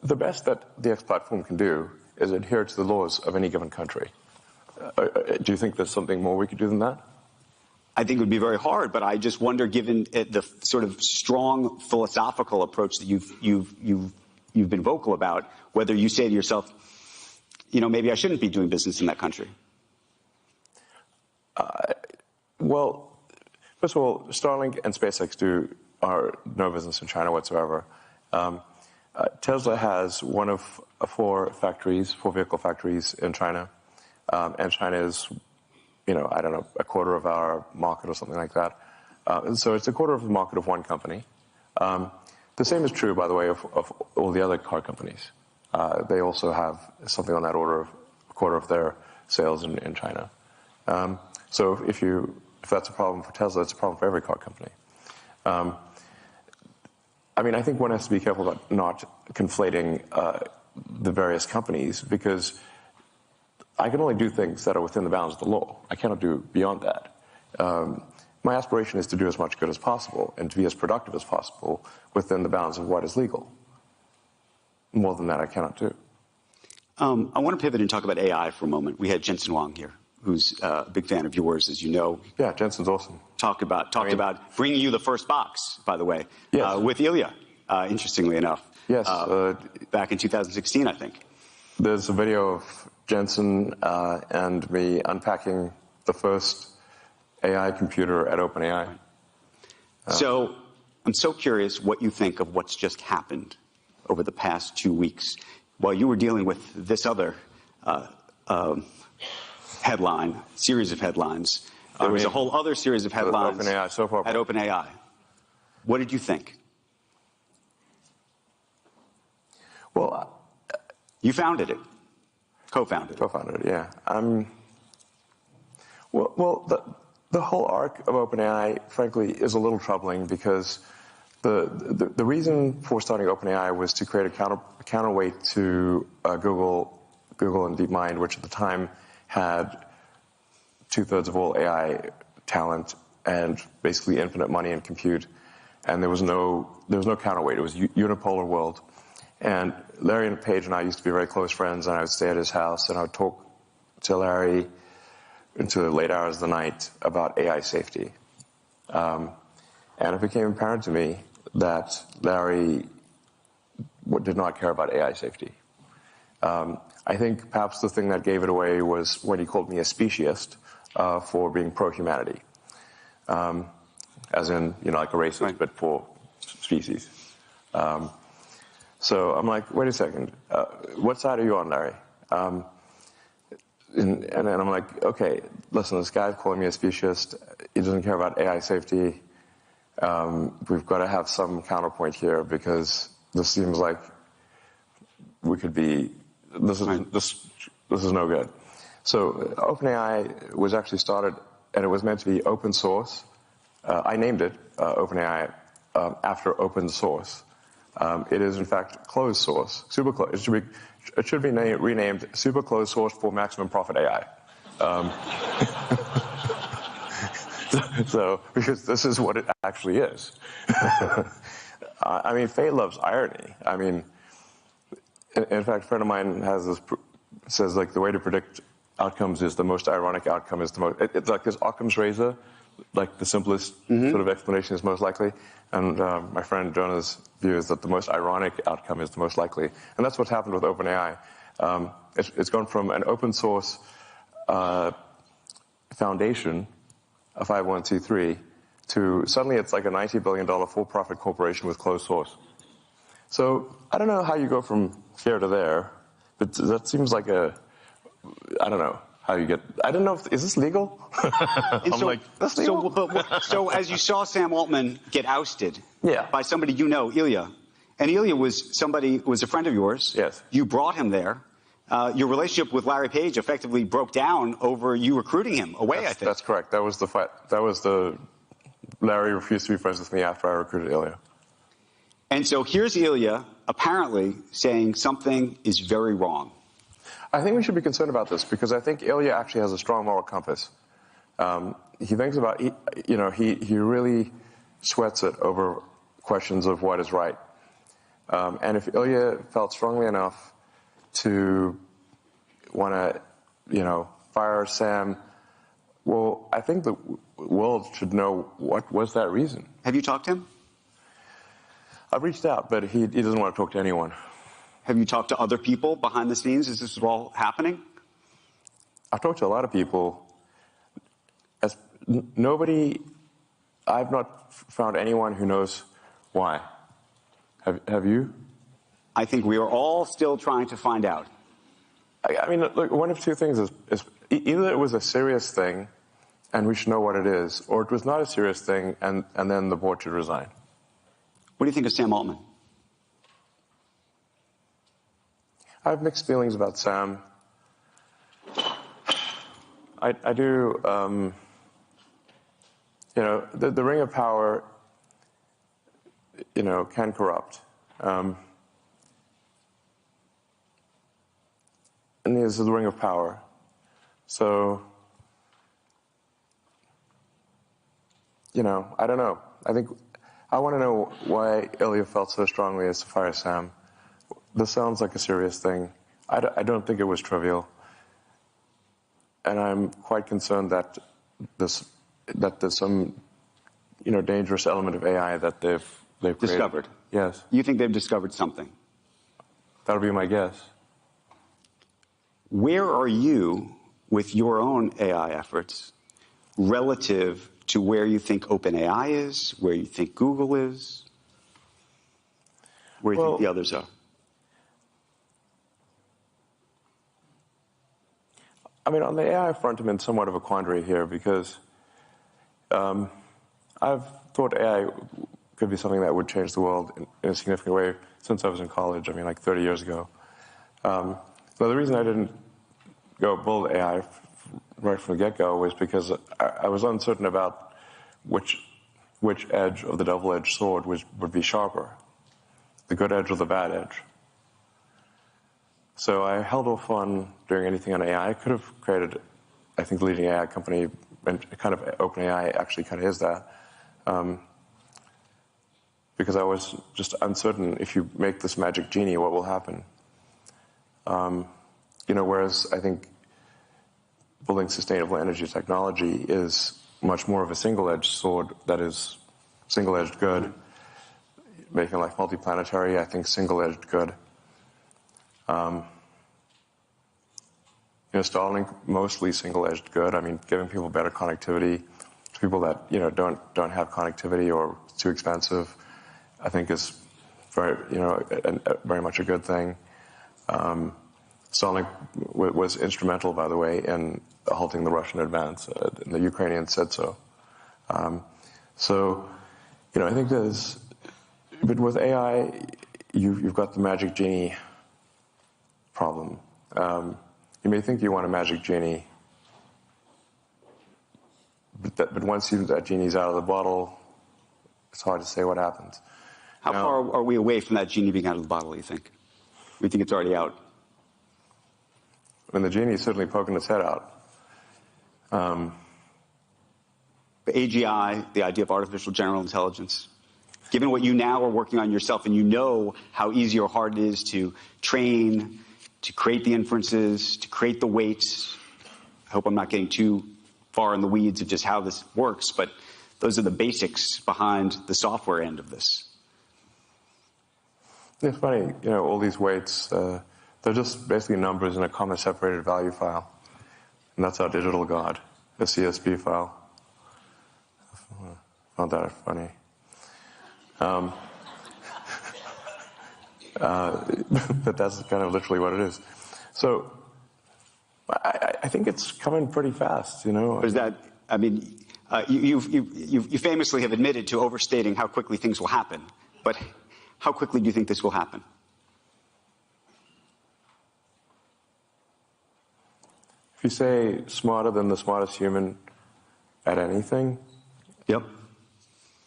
The best that the X platform can do is adhere to the laws of any given country. Do you think there's something more we could do than that? I think it would be very hard, but I just wonder, given the sort of strong philosophical approach that you've been vocal about, whether you say to yourself, you know, maybe I shouldn't be doing business in that country. Well, first of all, Starlink and SpaceX are no business in China whatsoever. Tesla has one of 4 vehicle factories in China, and China is, you know, I don't know, a quarter of our market or something like that. So it's a quarter of the market of one company. The same is true, by the way, of all the other car companies. They also have something on that order of a quarter of their sales in China. So if that's a problem for Tesla, it's a problem for every car company. I mean, I think one has to be careful about not conflating the various companies, because I can only do things that are within the bounds of the law. I cannot do beyond that. My aspiration is to do as much good as possible and to be as productive as possible within the bounds of what is legal. More than that, I cannot do. I want to pivot and talk about AI for a moment. We had Jensen Huang here, who's a big fan of yours, as you know. Yeah, Jensen's awesome. Talked about bringing you the first box, by the way, yes. With Ilya, interestingly enough. Yes. Back in 2016, I think. There's a video of Jensen and me unpacking the first AI computer at OpenAI. So I'm so curious what you think of what's just happened over the past 2 weeks while you were dealing with this other series of headlines. There was a whole other series of headlines OpenAI, so far. at OpenAI. What did you think? Well, you founded it. Co-founded. Co-founded it, yeah. Well, the whole arc of OpenAI, frankly, is a little troubling, because the reason for starting OpenAI was to create a counterweight to Google and DeepMind, which at the time had 2/3 of all AI talent and basically infinite money and compute, and there was no counterweight. It was a unipolar world. And Larry and Paige and I used to be very close friends, and I would stay at his house, and I would talk to Larry into the late hours of the night about AI safety. And it became apparent to me that Larry did not care about AI safety. I think perhaps the thing that gave it away was when he called me a speciesist for being pro-humanity. As in, you know, like a racist, right, but for species. So I'm like, wait a second, what side are you on, Larry? And then I'm like, okay, listen, this guy's calling me a speciesist. He doesn't care about AI safety. We've got to have some counterpoint here, because this seems like we could be, this is no good. So OpenAI was actually started, and it was meant to be open source. I named it OpenAI after open source. It is, in fact, closed source, super closed. It should be renamed super closed source for maximum profit AI. So, because this is what it actually is. I mean, Faye loves irony. I mean, in fact, a friend of mine has this says like the way to predict outcomes is the most ironic outcome is the most. It's like this Occam's razor, like the simplest sort of explanation is most likely. And my friend Jonah's view is that the most ironic outcome is the most likely, and that's what's happened with OpenAI. It's gone from an open source foundation, a 501c3, to suddenly it's like a $90 billion for-profit corporation with closed source. So I don't know how you go from here to there, but that seems like I don't know how you get, I don't know, is this legal? I'm so, like, that's legal? So as you saw Sam Altman get ousted Yeah. by somebody you know, Ilya, and Ilya was a friend of yours. Yes. You brought him there. Your relationship with Larry Page effectively broke down over you recruiting him away, I think. That's correct. That was the fight. Larry refused to be friends with me after I recruited Ilya. And so here's Ilya apparently saying something is very wrong. I think we should be concerned about this because I think Ilya actually has a strong moral compass. He thinks about, he really sweats it over questions of what is right. And if Ilya felt strongly enough to want to, fire Sam, well, I think the world should know what was that reason. Have you talked to him? I've reached out, but he doesn't want to talk to anyone. Have you talked to other people behind the scenes as this is all happening? I've talked to a lot of people. I've not found anyone who knows why. Have you? I think we are all still trying to find out. I mean, look, one of two things is either it was a serious thing and we should know what it is, or it was not a serious thing and then the board should resign. What do you think of Sam Altman? I have mixed feelings about Sam. I do, the ring of power, can corrupt. And this is the ring of power. So, I don't know. I want to know why Ilya felt so strongly as to fire Sam. This sounds like a serious thing. I don't think it was trivial. And I'm quite concerned that there's some, dangerous element of AI that they've Discovered? Created. Yes. You think they've discovered something? That'll be my guess. Where are you with your own AI efforts relative to where you think OpenAI is, where you think Google is, where you think the others are? I mean, on the AI front, I'm in somewhat of a quandary here because I've thought AI could be something that would change the world in a significant way since I was in college, like 30 years ago. So the reason I didn't go build AI right from the get-go was because I was uncertain about which edge of the double-edged sword would be sharper, the good edge or the bad edge. So I held off on doing anything on AI. I could have created, I think, the leading AI company, and kind of OpenAI actually kind of is that. Because I was just uncertain if you make this magic genie, what will happen? Whereas I think building sustainable energy technology is much more of a single-edged sword that is single-edged good. Making life multiplanetary, I think single-edged good. Starlink, mostly single-edged good. Giving people better connectivity to people that, don't have connectivity or it's too expensive, I think is very, very much a good thing. Starlink was instrumental, by the way, in halting the Russian advance. And the Ukrainians said so. I think but with AI, you've got the magic genie problem. You may think you want a magic genie, but once that genie's out of the bottle, it's hard to say what happens. How far are we away from that genie being out of the bottle, you think? We think it's already out? The genie's certainly poking its head out. The AGI, the idea of artificial general intelligence, given what you now are working on yourself and you know how easy or hard it is to train to create the inferences, to create the weights. I hope I'm not getting too far in the weeds of just how this works, but those are the basics behind the software end of this. It's funny, all these weights, they're just basically numbers in a comma separated value file. And that's our digital God, a CSV file. Not that funny. But that's kind of literally what it is. So I think it's coming pretty fast, Is that, I mean, you famously have admitted to overstating how quickly things will happen, but how quickly do you think this will happen? If you say smarter than the smartest human at anything, Yep.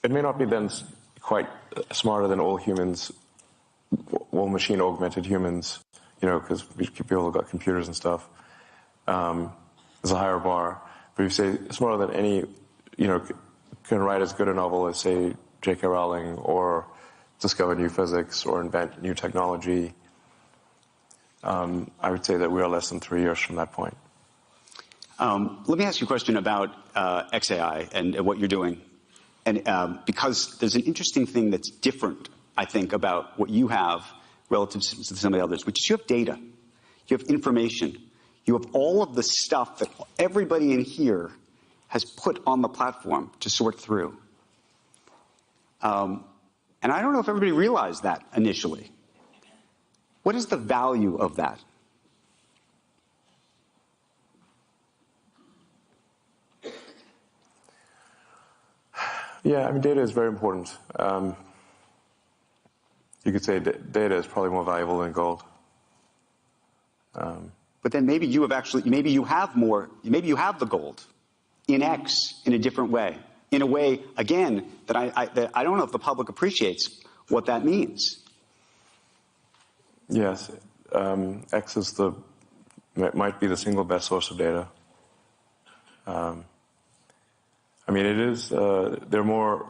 it may not be then quite smarter than all humans, all machine-augmented humans, because people have got computers and stuff. There's a higher bar. But if you say smarter than any, can write as good a novel as, say, J.K. Rowling, or discover new physics, or invent new technology, I would say that we are less than 3 years from that point. Let me ask you a question about XAI and what you're doing. And because there's an interesting thing that's different, I think, about what you have relative to some of the others, which is you have data, you have information, you have all of the stuff that everybody in here has put on the platform to sort through. And I don't know if everybody realized that initially. What is the value of that? Yeah, I mean, data is very important. You could say data is probably more valuable than gold. But then maybe you have more, maybe you have the gold in X in a different way. In a way, again, that I don't know if the public appreciates what that means. Yes, X is might be the single best source of data. I mean, it is, there are more,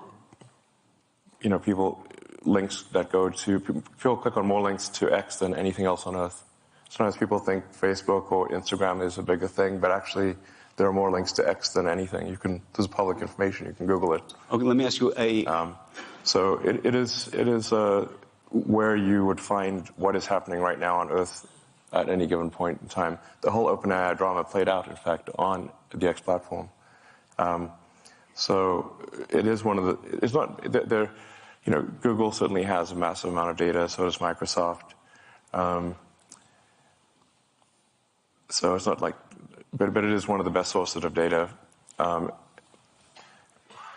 links that people click on more links to X than anything else on Earth. Sometimes people think Facebook or Instagram is a bigger thing, but actually there are more links to X than anything. There's public information, you can Google it. Okay, let me ask you so it is where you would find what is happening right now on Earth at any given point in time. The whole OpenAI drama played out, in fact, on the X platform. So it is one of the, it's not, Google certainly has a massive amount of data, so does Microsoft. So it's not like, but it is one of the best sources of data. Can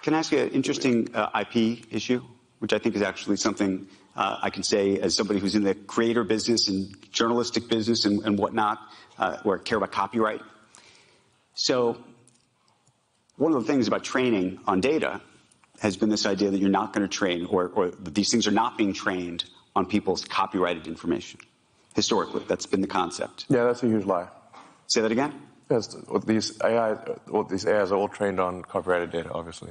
I ask you an interesting IP issue, which I think is actually something I can say as somebody who's in the creator business and journalistic business and whatnot, or care about copyright. So one of the things about training on data has been this idea that you're not going to train, or that these things are not being trained on people's copyrighted information. Historically, that's been the concept. Yeah, that's a huge lie. Say that again? Yes, these AIs are all trained on copyrighted data, obviously.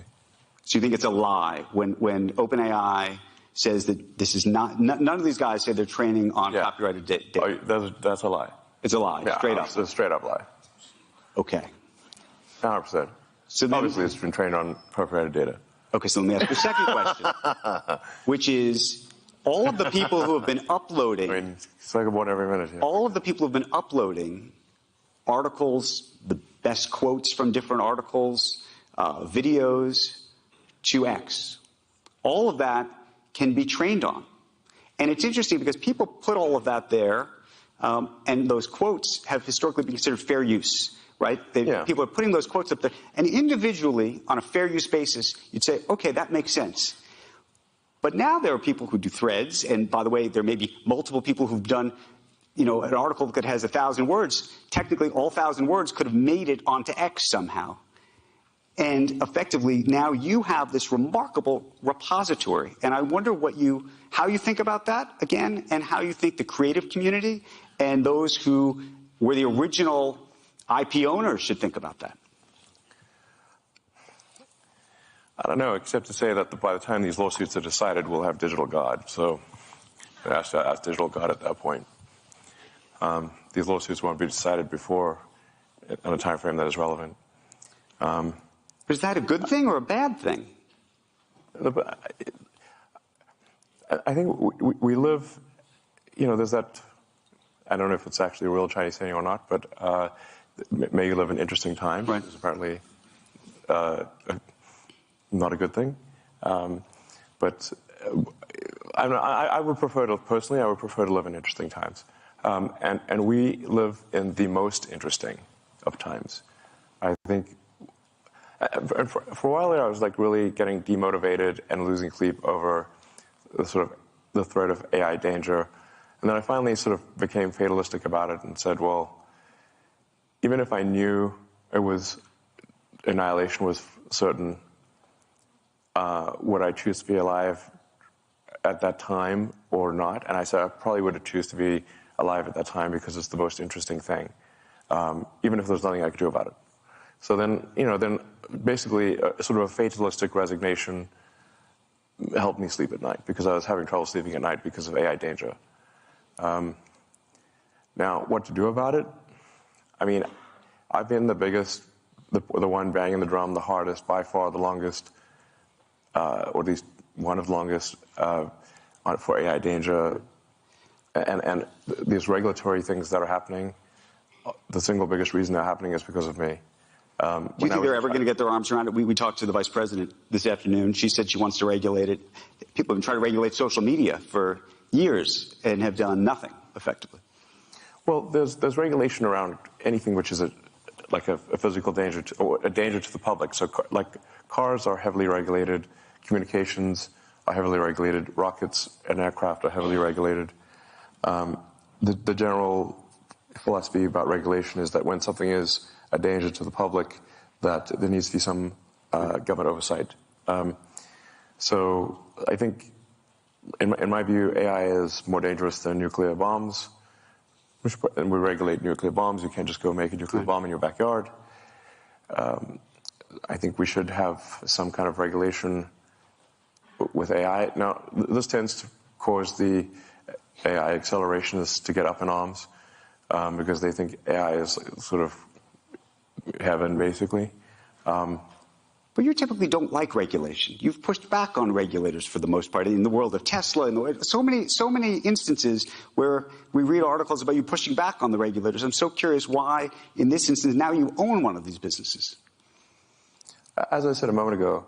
So you think it's a lie when OpenAI says that this is not, none of these guys say they're training on copyrighted data? Oh, that's a lie. It's a lie, straight up. It's a straight up lie. Okay. 100%. So then, obviously, it's been trained on copyrighted data. Okay, so let me ask you a second question, which is all of the people who have been uploading. I mean, it's like one every minute here. All of the people who have been uploading articles, the best quotes from different articles, videos to X. All of that can be trained on. And it's interesting because people put all of that there, and those quotes have historically been considered fair use. Right? People are putting those quotes up there. And individually, on a fair use basis, you'd say, okay, that makes sense. But now there are people who do threads. And by the way, there may be multiple people who've done, an article that has 1,000 words. Technically, all 1,000 words could have made it onto X somehow. And effectively, now you have this remarkable repository. And I wonder how you think about that, again, and how you think the creative community and those who were the original IP owners should think about that. I don't know, except to say that by the time these lawsuits are decided, we'll have digital God. So ask digital God at that point. These lawsuits won't be decided before in a time frame that is relevant. Is that a good thing or a bad thing? I think we live, there's that, I don't know if it's actually a real Chinese saying or not, but may you live in interesting times. Right. It's apparently not a good thing. But I would prefer to, personally, I would prefer to live in interesting times. And we live in the most interesting of times. I think, for a while there, I was like really getting demotivated and losing sleep over the threat of AI danger. And then I finally sort of became fatalistic about it and said, well, even if I knew annihilation was certain, would I choose to be alive at that time or not? And I said I probably would choose to be alive at that time because it's the most interesting thing, even if there's nothing I could do about it. So then, then basically sort of a fatalistic resignation helped me sleep at night because I was having trouble sleeping at night because of AI danger. Now, what to do about it? I mean, I've been the biggest, the one banging the drum the hardest, by far the longest, or at least one of the longest for AI danger. And these regulatory things that are happening, the single biggest reason they're happening is because of me. Do you think they're ever going to get their arms around it? We talked to the vice president this afternoon. She said she wants to regulate it. People have been trying to regulate social media for years and have done nothing effectively. Well, there's regulation around anything which is like a physical danger or a danger to the public. So like cars are heavily regulated, communications are heavily regulated, rockets and aircraft are heavily regulated. The general philosophy about regulation is that when something is a danger to the public, that there needs to be some government oversight. So I think, in my view, AI is more dangerous than nuclear bombs. And we regulate nuclear bombs. You can't just go make a nuclear bomb in your backyard. I think we should have some kind of regulation with AI. Now, this tends to cause the AI accelerationists to get up in arms because they think AI is sort of heaven, basically. But you typically don't like regulation. You've pushed back on regulators for the most part in the world of Tesla and so many instances where we read articles about you pushing back on the regulators. I'm so curious why, in this instance, now you own one of these businesses. As I said a moment ago,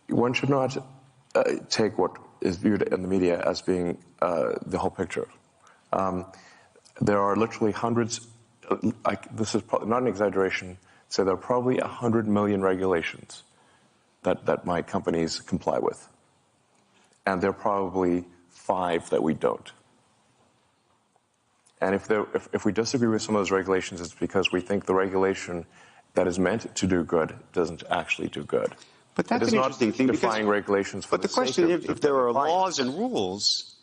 one should not take what is viewed in the media as being the whole picture. There are literally hundreds. This is probably not an exaggeration. So there are probably 100 million regulations that my companies comply with, and there are probably 5 that we don't. And if we disagree with some of those regulations, it's because we think the regulation that is meant to do good doesn't actually do good. But that's an interesting thing. Defying regulations for but the question is, if there are laws and rules,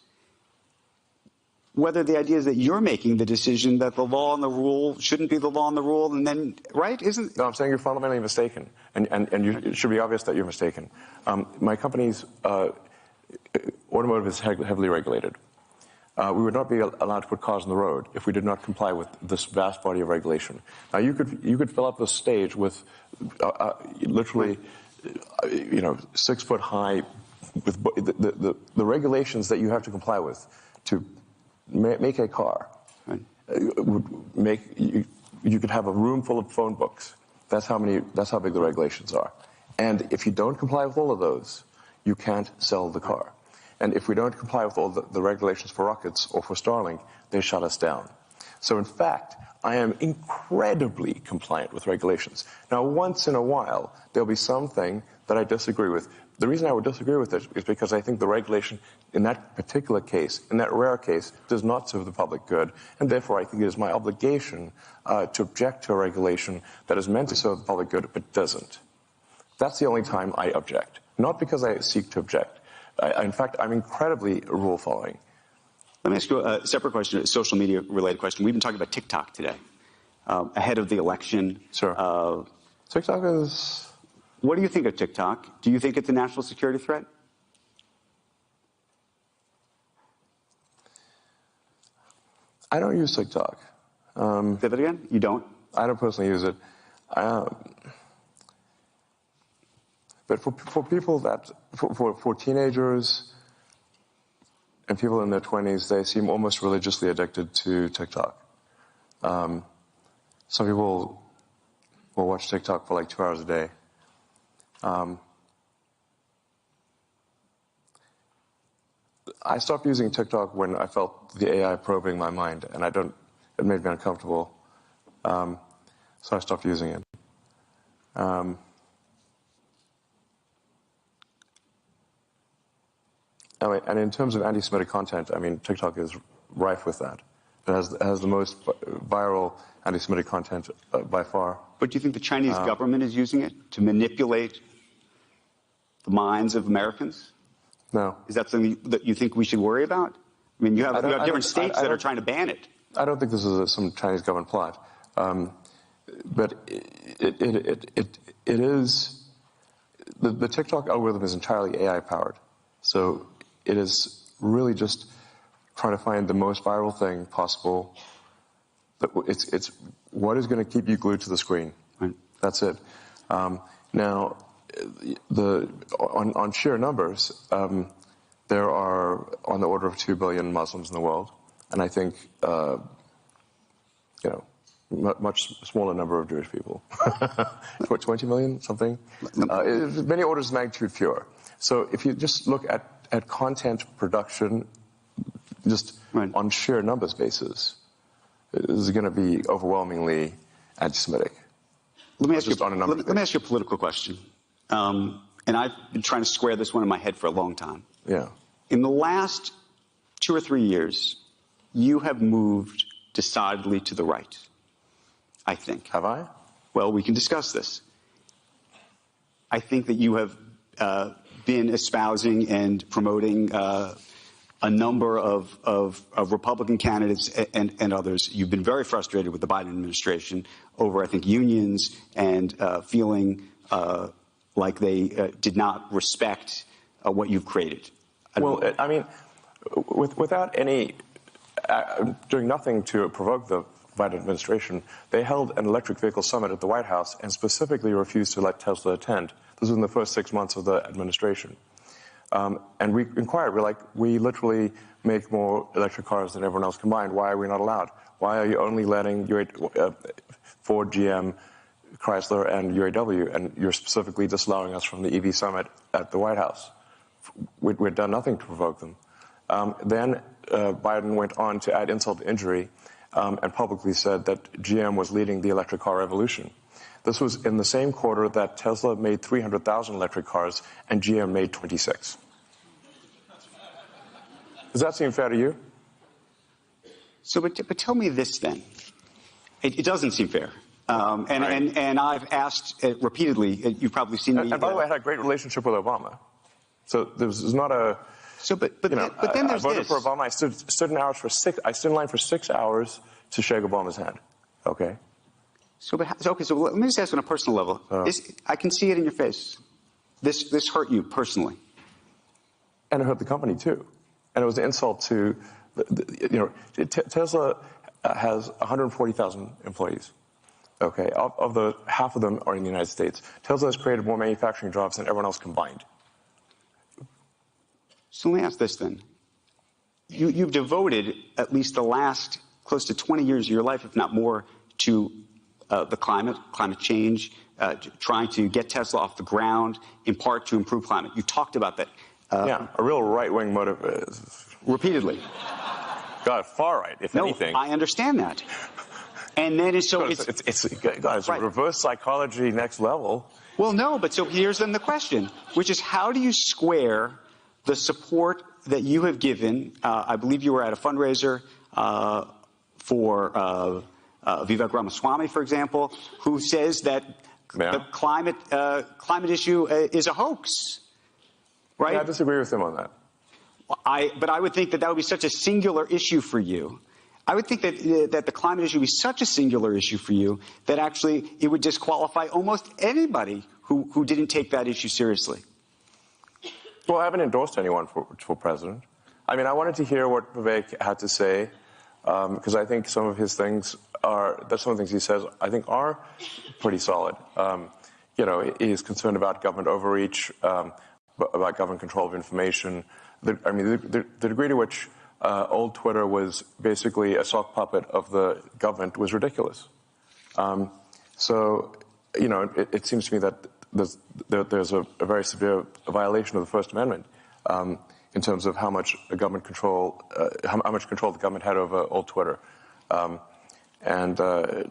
whether the idea is that you're making the decision that the law and the rule shouldn't be the law and the rule, and then, right? No, I'm saying you're fundamentally mistaken, and it should be obvious that you're mistaken. My company's automotive is heavily regulated. We would not be allowed to put cars on the road if we did not comply with this vast body of regulation. Now, you could fill up the stage with literally, 6 foot high, with the regulations that you have to comply with to make a car. Right. Would make you could have a room full of phone books. That's how big the regulations are. And if you don't comply with all of those, you can't sell the car. And if we don't comply with all the regulations for rockets or for Starlink, they shut us down. So in fact, I am incredibly compliant with regulations. Now, once in a while, there'll be something that I disagree with. The reason I would disagree with it is because I think the regulation in that particular case, in that rare case, does not serve the public good. And therefore, I think it is my obligation to object to a regulation that is meant to serve the public good but doesn't. That's the only time I object. Not because I seek to object. In fact, I'm incredibly rule-following. Let me ask you a separate question, a social media-related question. We've been talking about TikTok today, ahead of the election. Sure. TikTok is... What do you think of TikTok? Do you think it's a national security threat? I don't use TikTok. Say that again? You don't? I don't personally use it. But for people for teenagers and people in their 20s, they seem almost religiously addicted to TikTok. Some people will watch TikTok for like 2 hours a day. I stopped using TikTok when I felt the AI probing my mind, and it made me uncomfortable. So I stopped using it. And in terms of anti-Semitic content, I mean, TikTok is rife with that. It has the most viral anti-Semitic content by far. But do you think the Chinese government is using it to manipulate the minds of Americans? No. Is that something that you think we should worry about? I mean, you have different states that are trying to ban it. I don't think this is some Chinese government plot. But it is, the TikTok algorithm is entirely AI powered. So it is really just trying to find the most viral thing possible. But it's what is going to keep you glued to the screen. Right. That's it. Now, on sheer numbers, there are on the order of 2 billion Muslims in the world, and I think much smaller number of Jewish people. 20 million, something. Many orders of magnitude fewer. So if you just look at content production, just right. on sheer numbers basis, it is going to be overwhelmingly anti-Semitic. Let me ask you a political question. And I've been trying to square this one in my head for a long time. Yeah. In the last 2 or 3 years, you have moved decidedly to the right, I think. Have I? Well, we can discuss this. I think that you have been espousing and promoting a number of Republican candidates and others. You've been very frustrated with the Biden administration over, I think, unions and feeling like they did not respect what you've created. Well, I mean, without doing nothing to provoke the Biden administration, they held an electric vehicle summit at the White House and specifically refused to let Tesla attend. This was in the first 6 months of the administration. And we inquired, we literally make more electric cars than everyone else combined. Why are we not allowed? Why are you only letting Ford, GM, Chrysler, and UAW, and you're specifically disallowing us from the EV summit at the White House? We'd done nothing to provoke them. Then Biden went on to add insult to injury and publicly said that GM was leading the electric car revolution. This was in the same quarter that Tesla made 300,000 electric cars and GM made 26. Does that seem fair to you? So, but tell me this then. It doesn't seem fair. Right. And I've asked repeatedly. You've probably seen me. And by the way, I had a great relationship with Obama. So there was not a. So, but then there's I voted this. for Obama. I stood in line for 6 hours to shake Obama's hand. Okay. So let me just ask on a personal level. I can see it in your face. This hurt you personally. And it hurt the company too. And it was an insult to, Tesla has 140,000 employees. Okay, of the half of them are in the United States. Tesla has created more manufacturing jobs than everyone else combined. So let me ask this then. You've devoted at least the last close to 20 years of your life, if not more, to the climate change, trying to get Tesla off the ground, in part to improve climate. You talked about that. Yeah, a real right-wing motive. Repeatedly. God, far right, if anything. I understand that. And then it's right. Reverse psychology next level. Well, no, but so here's then the question, which is how do you square the support that you have given? I believe you were at a fundraiser for Vivek Ramaswamy, for example, who says that the climate issue is a hoax, right? Yeah, I disagree with him on that. But I would think that would be such a singular issue for you. I would think that the climate issue would be such a singular issue for you that actually it would disqualify almost anybody who didn't take that issue seriously. Well, I haven't endorsed anyone for president. I mean, I wanted to hear what Vivek had to say because I think some of his things some of the things he says, I think, are pretty solid. He's concerned about government overreach, about government control of information. The degree to which old Twitter was basically a sock puppet of the government was ridiculous. It seems to me that there's a very severe violation of the First Amendment in terms of how much government control, how much control the government had over old Twitter, and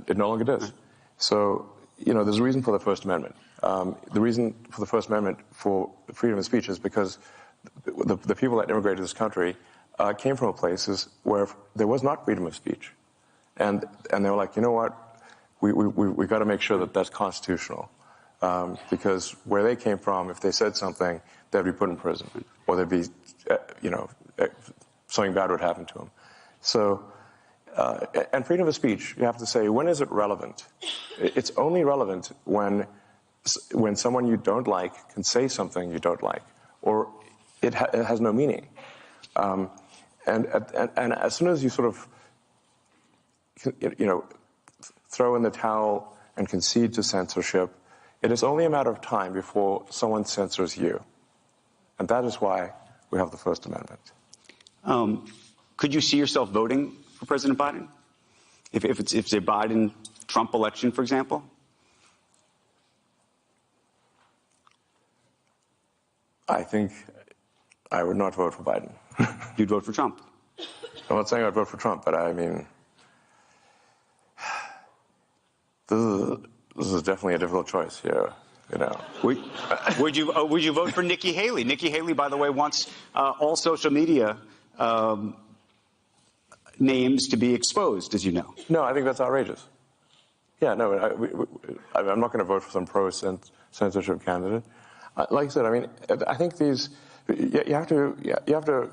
it no longer does. So there's a reason for the First Amendment. The reason for the First Amendment for freedom of speech is because the people that immigrated to this country came from places where there was not freedom of speech, and they were like, you know what, we got to make sure that that's constitutional, because where they came from, if they said something, they'd be put in prison, or they'd be, something bad would happen to them. So, and freedom of speech, you have to say, when is it relevant? It's only relevant when someone you don't like can say something you don't like, or it has no meaning. And as soon as you sort of, throw in the towel and concede to censorship, it is only a matter of time before someone censors you. And that is why we have the First Amendment. Could you see yourself voting for President Biden? If it's a Biden-Trump election, for example? I think I would not vote for Biden. You'd vote for Trump? I'm not saying I'd vote for Trump, but I mean, this is definitely a difficult choice here. Would you vote for Nikki Haley? Nikki Haley, by the way, wants all social media names to be exposed, as you know. No, I think that's outrageous. Yeah, no, I'm not going to vote for some pro-censorship candidate. Like I said, I mean, I think you have to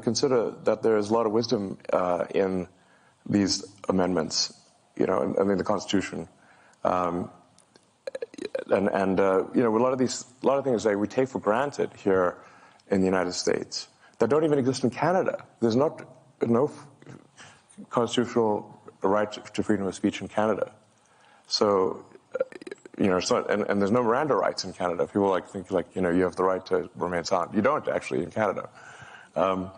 consider that there is a lot of wisdom in these amendments, in the Constitution. A lot of things that we take for granted here in the United States that don't even exist in Canada. There's no constitutional right to freedom of speech in Canada. So, it's not, and there's no Miranda rights in Canada. People think you have the right to remain silent. You don't actually in Canada. I'm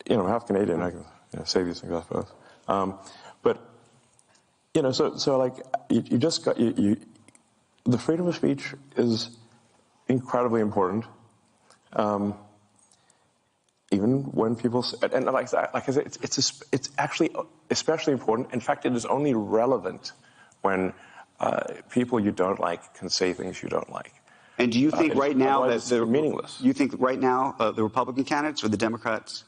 half Canadian. I can say these things, I suppose. You just got the freedom of speech is incredibly important. Even when people like I said, it's actually especially important. In fact, it is only relevant when people you don't like can say things you don't like. And do you think right now that they're meaningless? You think right now the Republican candidates or the Democrats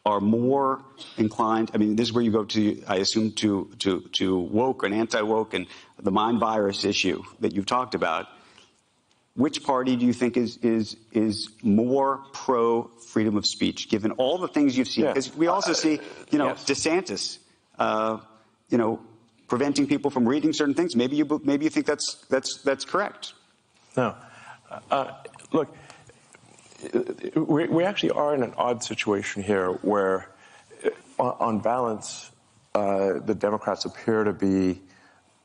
are more inclined? I mean, this is where you go to, I assume, to woke and anti-woke and the mind virus issue that you've talked about. Which party do you think is more pro freedom of speech, given all the things you've seen? Because we also see, yes. DeSantis, preventing people from reading certain things. Maybe you think that's correct. No, look, we actually are in an odd situation here, where, on balance, the Democrats appear to be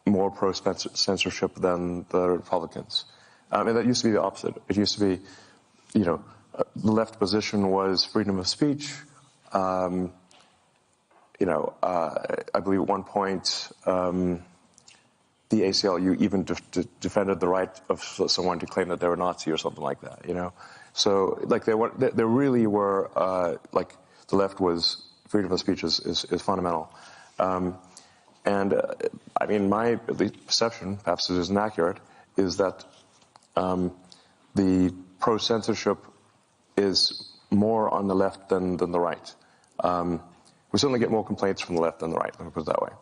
more pro censorship than the Republicans. And that used to be the opposite. It used to be, the left position was freedom of speech. I believe at one point, the ACLU even defended the right of someone to claim that they were Nazi or something like that. So there really were the left was freedom of speech is fundamental. I mean, my perception, perhaps it isn't accurate, is that the pro-censorship is more on the left than the right. We certainly get more complaints from the left than the right, let me put it that way.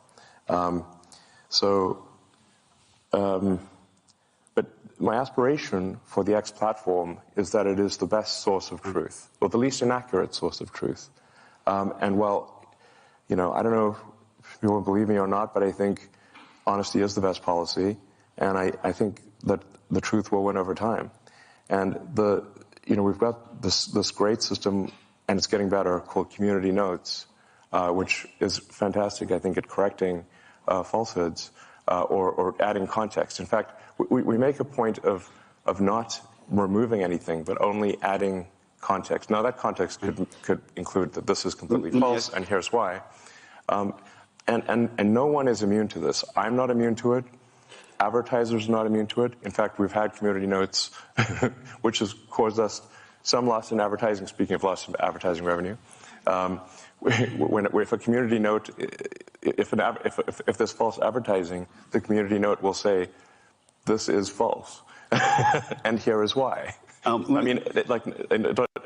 But my aspiration for the X platform is that it is the best source of truth, or the least inaccurate source of truth. I don't know if people will believe me or not, but I think honesty is the best policy, and I think that the truth will win over time. And we've got this great system and it's getting better, called Community Notes, which is fantastic, I think, at correcting falsehoods or adding context. In fact, we make a point of not removing anything, but only adding context. Now, that context could include that this is completely false, and here's why. And no one is immune to this. I'm not immune to it. Advertisers are not immune to it. In fact, we've had Community Notes, which has caused us some loss in advertising. Speaking of loss in advertising revenue, if a community note, if there's false advertising, the Community Note will say, "This is false," and here is why. I mean,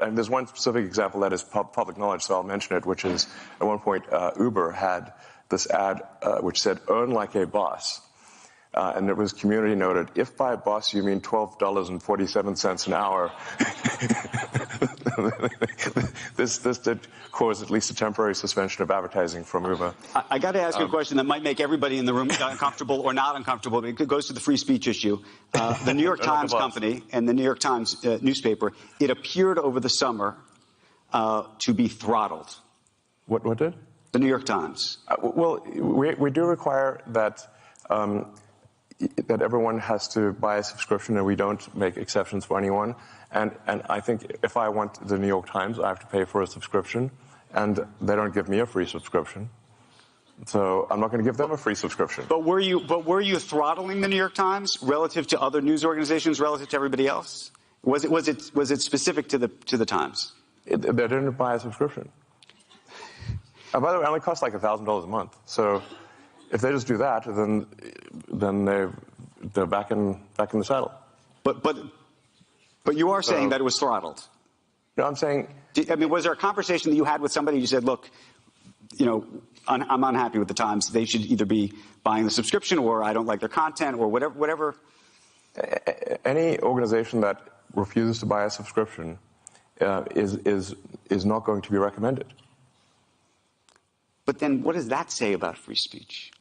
there's one specific example that is public knowledge, so I'll mention it, which is at one point Uber had this ad which said, "Earn like a boss." And it was community noted, if by boss you mean $12.47 an hour, this did cause at least a temporary suspension of advertising from Uber. I got to ask you a question that might make everybody in the room uncomfortable or not uncomfortable, but it goes to the free speech issue. The New York Times company and the New York Times newspaper, it appeared over the summer to be throttled. What did? The New York Times. Well, we do require that that everyone has to buy a subscription, and we don't make exceptions for anyone. And I think if I want the New York Times, I have to pay for a subscription, and they don't give me a free subscription. So I'm not going to give them a free subscription. But were you throttling the New York Times relative to other news organizations, relative to everybody else? Was it specific to the Times? They didn't buy a subscription. By the way, it only costs like $1,000 a month. So if they just do that, then they're back in the saddle. But you are saying that it was throttled. No, I'm saying. I mean, was there a conversation that you had with somebody? You said, "Look, you know, I'm unhappy with the Times. They should either be buying the subscription, or I don't like their content, or whatever." Any organization that refuses to buy a subscription is not going to be recommended. But then, what does that say about free speech?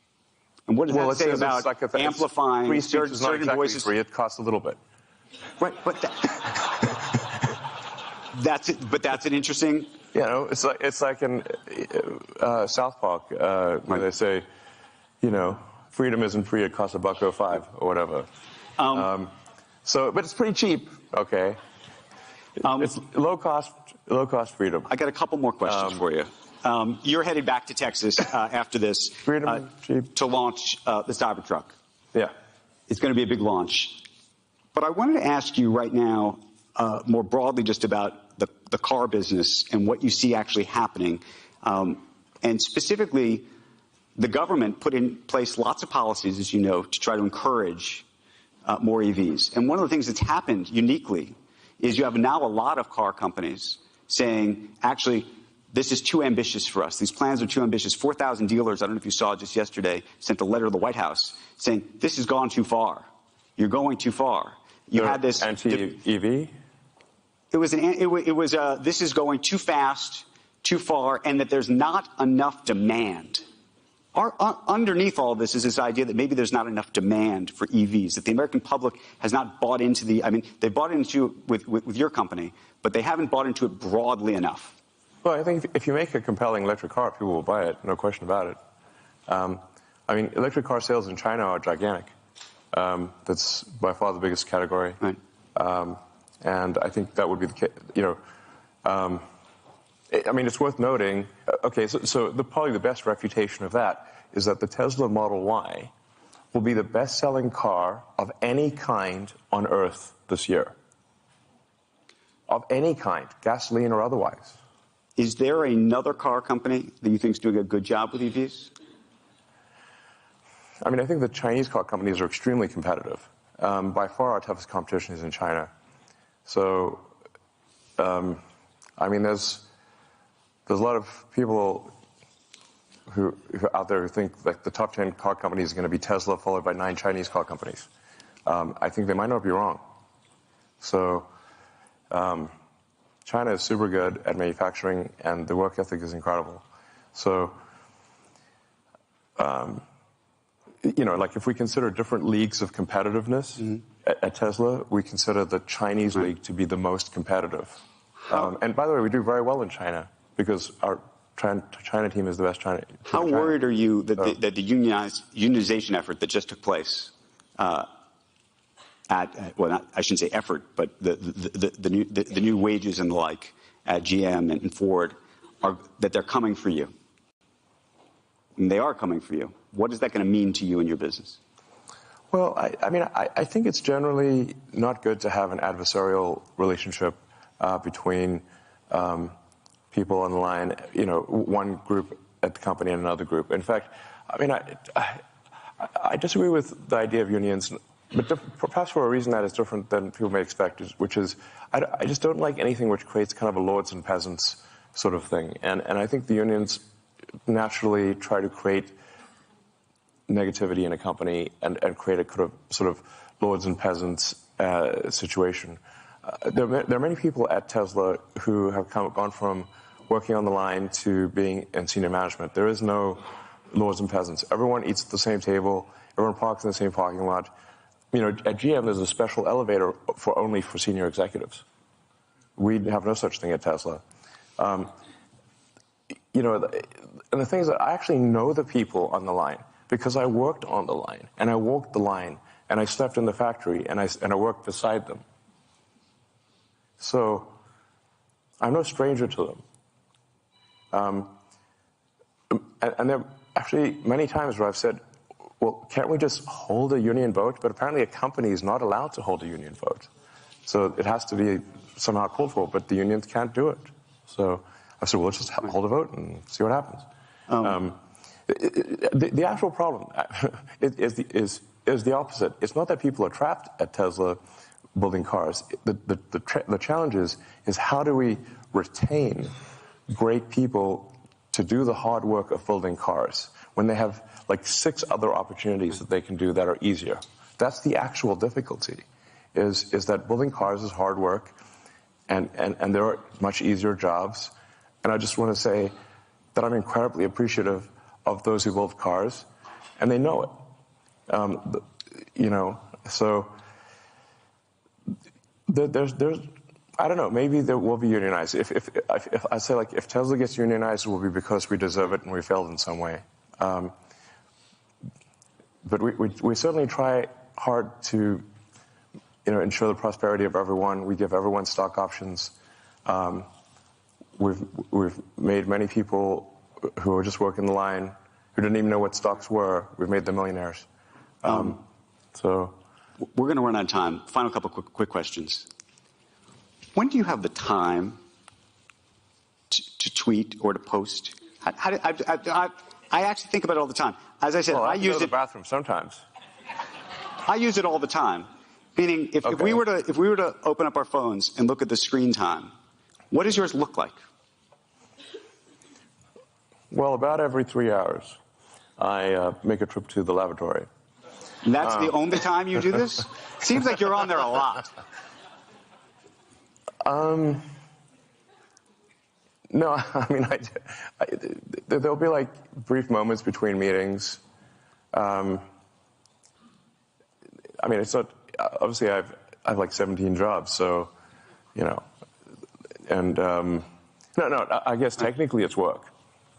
And what does that say about amplifying free speech is not certain exactly voices? free. It costs a little bit. Right, but that's it. But that's an interesting. You know, it's like in South Park where they say, you know, freedom isn't free. It costs $1.05 or whatever. But it's pretty cheap. Okay. It's low cost freedom. I got a couple more questions for you. You're headed back to Texas after this to launch the Cybertruck. Yeah. It's going to be a big launch. But I wanted to ask you right now more broadly just about the car business and what you see actually happening. And specifically, the government put in place lots of policies, as you know, to try to encourage more EVs. And one of the things that's happened uniquely is you have now a lot of car companies saying, actually, this is too ambitious for us. These plans are too ambitious. 4,000 dealers, I don't know if you saw just yesterday, sent a letter to the White House saying, this has gone too far. You're going too far. You had this anti-EV? It was this is going too fast, too far, and that there's not enough demand. Underneath all of this is this idea that maybe there's not enough demand for EVs, that the American public has not bought into they bought into it with your company, but they haven't bought into it broadly enough. Well, I think if you make a compelling electric car, people will buy it, no question about it. I mean, electric car sales in China are gigantic. That's by far the biggest category. Right. And I think that would be the case, you know. I mean, it's worth noting, okay, so probably the best refutation of that is that the Tesla Model Y will be the best-selling car of any kind on Earth this year. Of any kind, gasoline or otherwise. Is there another car company that you think is doing a good job with EVs? I mean, I think the Chinese car companies are extremely competitive. By far, our toughest competition is in China. So, I mean, there's a lot of people who out there who think that the top 10 car companies are going to be Tesla, followed by 9 Chinese car companies. I think they might not be wrong. So, China is super good at manufacturing, and the work ethic is incredible. So, you know, like if we consider different leagues of competitiveness at Tesla, we consider the Chinese league to be the most competitive. And by the way, we do very well in China because our China team is the best China. How worried are you that the unionization effort that just took place I shouldn't say effort, but the new wages and the like at GM and Ford that they're coming for you? And they are coming for you. What is that going to mean to you and your business? Well, I think it's generally not good to have an adversarial relationship between people on the line, one group at the company and another group. In fact, I disagree with the idea of unions, but perhaps for a reason that is different than people may expect, which is I just don't like anything which creates kind of a lords and peasants sort of thing. And I think the unions naturally try to create negativity in a company and create a sort of lords and peasants situation. There are many people at Tesla who have gone from working on the line to being in senior management. There is no lords and peasants. Everyone eats at the same table. Everyone parks in the same parking lot. At GM, there's a special elevator only for senior executives. We have no such thing at Tesla. And the thing is that I actually know the people on the line because I worked on the line and I walked the line and I slept in the factory and I worked beside them. So I'm no stranger to them. And there are actually many times where I've said, well, can't we just hold a union vote? But apparently a company is not allowed to hold a union vote. So it has to be somehow called for, but the unions can't do it. So I said, well, let's just hold a vote and see what happens. The actual problem is the opposite. It's not that people are trapped at Tesla building cars. The challenge is how do we retain great people to do the hard work of building cars when they have like 6 other opportunities that they can do that are easier. That's the actual difficulty, is that building cars is hard work and there are much easier jobs. And I just want to say that I'm incredibly appreciative of those who build cars, and they know it. So there's I don't know, maybe there will be unionized. If I say, like, if Tesla gets unionized, it will be because we deserve it and we failed in some way. But we certainly try hard to, ensure the prosperity of everyone. We give everyone stock options. We've made many people who are just working the line, who didn't even know what stocks were, we've made them millionaires. So we're going to run out of time. Final couple quick questions. When do you have the time to tweet or to post? I actually think about it all the time. As I said, I use the bathroom sometimes. I use it all the time. Meaning, if we were to open up our phones and look at the screen time, what does yours look like? Well, about every 3 hours, I make a trip to the lavatory. And that's the only time you do this? Seems like you're on there a lot. No, I mean, there'll be like brief moments between meetings. I mean, it's not, obviously I have like 17 jobs, so, and, no, I guess technically it's work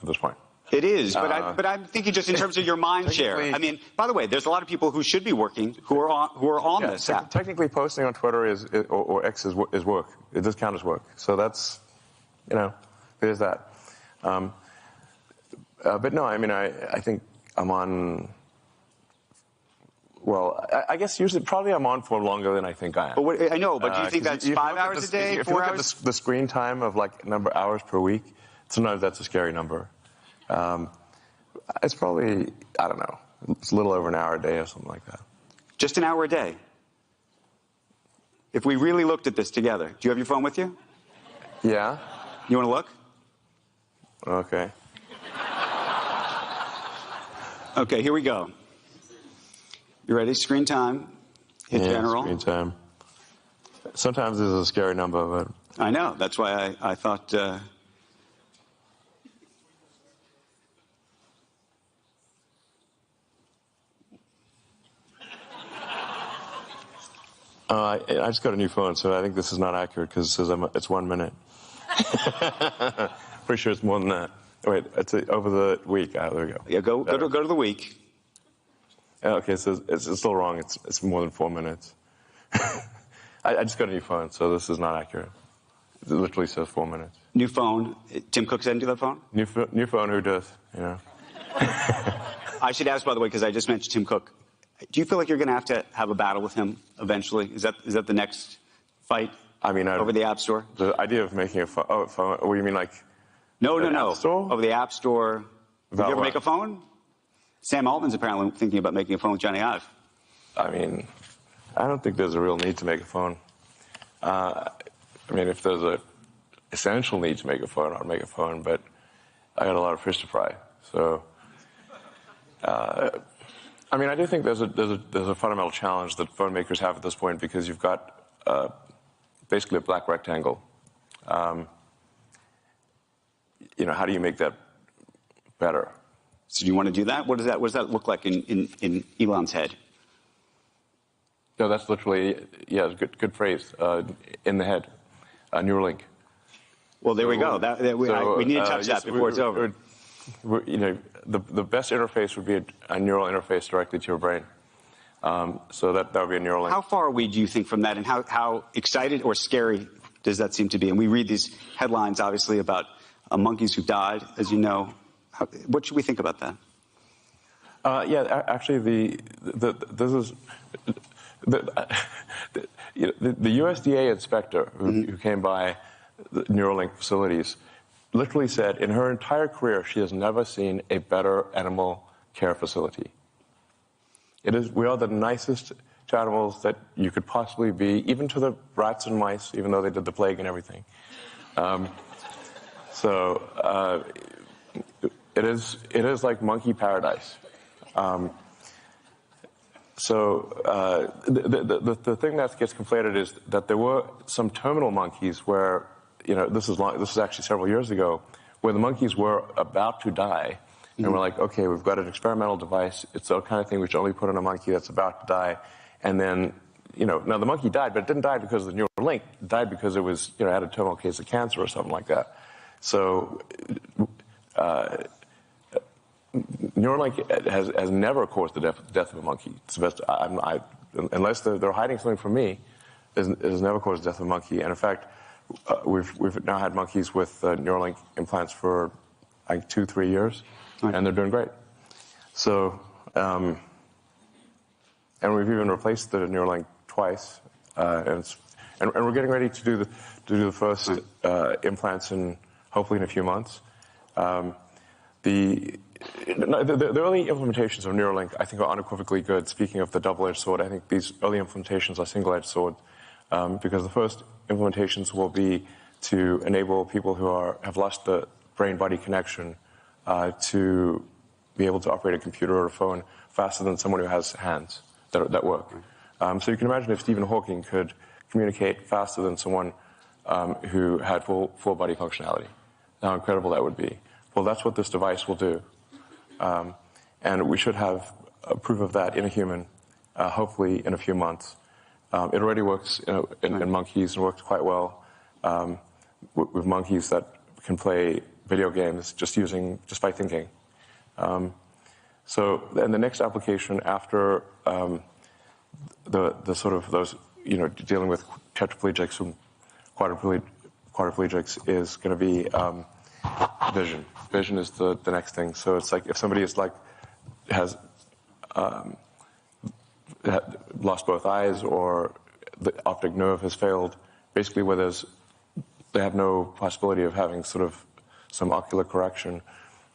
at this point. It is, but I'm thinking just in terms of your mind share. I mean, by the way, there's a lot of people who should be working who are on this app. Technically, posting on Twitter or X is work. It does count as work. So that's, there's that. But no, I mean, I think I'm on. Well, I guess usually probably I'm on for longer than I think I am. But I know, but do you think that's 5 hours a day, 4 hours? If you look at the screen time of like number of hours per week, sometimes that's a scary number. It's probably, I don't know, it's a little over an hour a day or something like that. Just an hour a day? If we really looked at this together, do you have your phone with you? Yeah. You want to look? Okay. Okay, here we go. You ready? Screen time. Hit general. Screen time. Sometimes there's a scary number, but I know. That's why I thought. I just got a new phone, so I think this is not accurate because it says it's 1 minute. Pretty sure it's more than that. Wait, it's over the week. There we go. Yeah, go to the week. Okay, so it's still wrong. It's more than 4 minutes. I just got a new phone, so this is not accurate. It literally says 4 minutes. New phone. Tim Cook sent you that phone? New phone, who does? You know. I should ask, by the way, because I just mentioned Tim Cook. Do you feel like you're going to have a battle with him eventually? Is that the next fight? I mean, over the App Store. The idea of making a phone. Oh, phone. What do you mean, like? No. App Store? Over the App Store. Would you ever make a phone? Sam Altman's apparently thinking about making a phone with Johnny Ive. I mean, I don't think there's a real need to make a phone. I mean, if there's a essential need to make a phone, I'll make a phone. But I got a lot of fish to fry. So, I mean, I do think there's a fundamental challenge that phone makers have at this point because you've got basically a black rectangle. You know, how do you make that better? So do you want to do that? What does that look like in Elon's head? No, that's literally, yeah, good phrase. In the head, Neuralink. Well, there we go. We need to touch that before it's over. You know, the best interface would be a neural interface directly to your brain. So that would be a Neuralink. How far are we, do you think, from that, and how excited or scary does that seem to be? And we read these headlines, obviously, about monkeys who died, as you know. What should we think about that? Yeah, actually, this is the USDA inspector who came by the Neuralink facilities literally said in her entire career she has never seen a better animal care facility. We are the nicest to animals that you could possibly be, even to the rats and mice, even though they did the plague and everything. It is like monkey paradise. The thing that gets conflated is that there were some terminal monkeys where, you know, this is actually several years ago, where the monkeys were about to die, and we're like, okay, we've got an experimental device. It's the kind of thing we should only put on a monkey that's about to die, and then, you know, now the monkey died, but it didn't die because of the Neuralink. It died because it was, you know, had a terminal case of cancer or something like that. So. Neuralink has never caused the death of a monkey. It's the best, unless they're hiding something from me, it has never caused the death of a monkey. And in fact, we've now had monkeys with Neuralink implants for like 2-3 years, and they're doing great. So, and we've even replaced the Neuralink twice, and we're getting ready to do the first implants hopefully in a few months. The early implementations of Neuralink, I think, are unequivocally good. Speaking of the double-edged sword, I think these early implementations are single-edged sword, because the first implementations will be to enable people who have lost the brain-body connection to be able to operate a computer or a phone faster than someone who has hands that work. So you can imagine if Stephen Hawking could communicate faster than someone who had full body functionality, how incredible that would be. Well, that's what this device will do. And we should have a proof of that in a human, hopefully in a few months. It already works in monkeys and works quite well with monkeys that can play video games just by thinking. So then the next application after the sort of those, you know, dealing with tetraplegics and quadriplegics is going to be vision. Vision is the next thing. So it's like if somebody has lost both eyes or the optic nerve has failed, basically where they have no possibility of having sort of some ocular correction,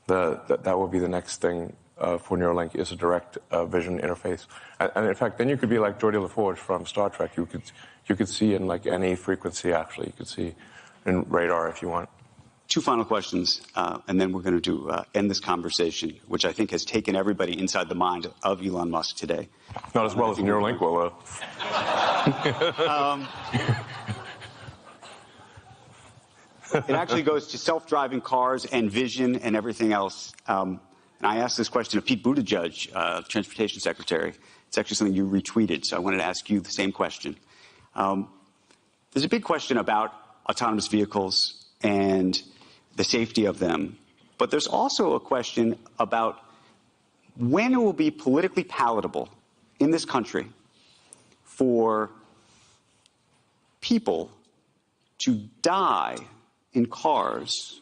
that will be the next thing for Neuralink, is a direct vision interface. And in fact, then you could be like Geordi LaForge from Star Trek. You could see in like any frequency, actually. You could see in radar if you want. Two final questions, and then we're going to end this conversation, which I think has taken everybody inside the mind of Elon Musk today. Not as well as Neuralink will. It actually goes to self-driving cars and vision and everything else. And I asked this question of Pete Buttigieg, Transportation Secretary. It's actually something you retweeted, so I wanted to ask you the same question. There's a big question about autonomous vehicles and the safety of them, but there's also a question about when it will be politically palatable in this country for people to die in cars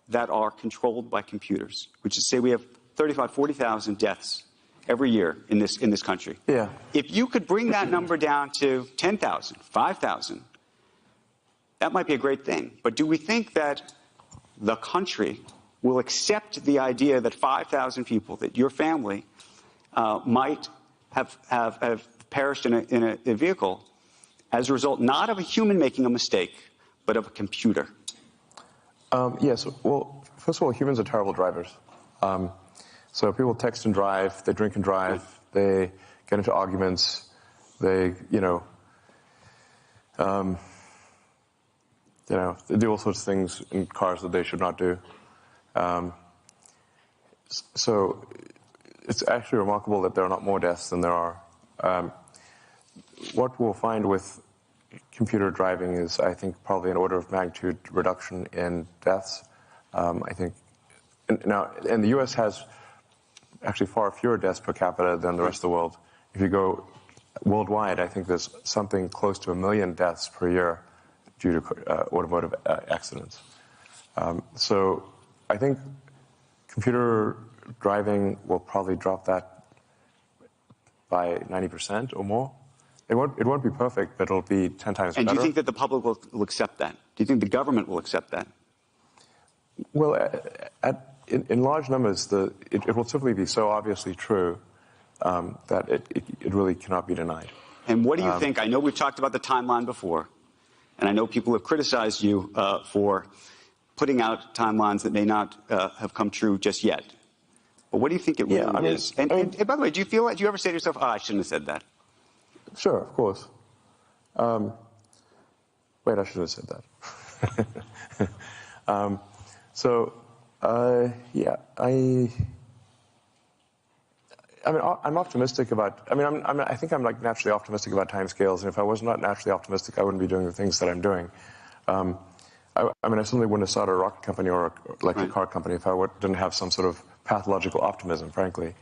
that are controlled by computers, which is, say, we have 35, 40,000 deaths every year in this country. Yeah. If you could bring that number down to 10,000, 5,000, that might be a great thing. But do we think that the country will accept the idea that 5,000 people, that your family might have perished in a vehicle as a result not of a human making a mistake, but of a computer? Yes. Well, first of all, humans are terrible drivers. So people text and drive, they drink and drive, they get into arguments, they do all sorts of things in cars that they should not do. So it's actually remarkable that there are not more deaths than there are. What we'll find with computer driving is, I think, probably an order of magnitude reduction in deaths. I think now, and the U.S. has actually far fewer deaths per capita than the rest of the world. If you go worldwide, I think there's something close to 1 million deaths per year due to automotive accidents. So I think computer driving will probably drop that by 90% or more. It won't be perfect, but it'll be 10 times better. And do you think that the public will accept that? Do you think the government will accept that? Well, in large numbers, it will simply be so obviously true that it really cannot be denied. And what do you think? I know we've talked about the timeline before, and I know people have criticized you for putting out timelines that may not have come true just yet. But what do you think it really is? And by the way, do you ever say to yourself, I shouldn't have said that? Sure, of course. Wait, I should have said that. I'm optimistic about. I think I'm like naturally optimistic about timescales, and if I was not naturally optimistic, I wouldn't be doing the things that I'm doing. I certainly wouldn't have started a rocket company or a car company if I didn't have some sort of pathological optimism, frankly.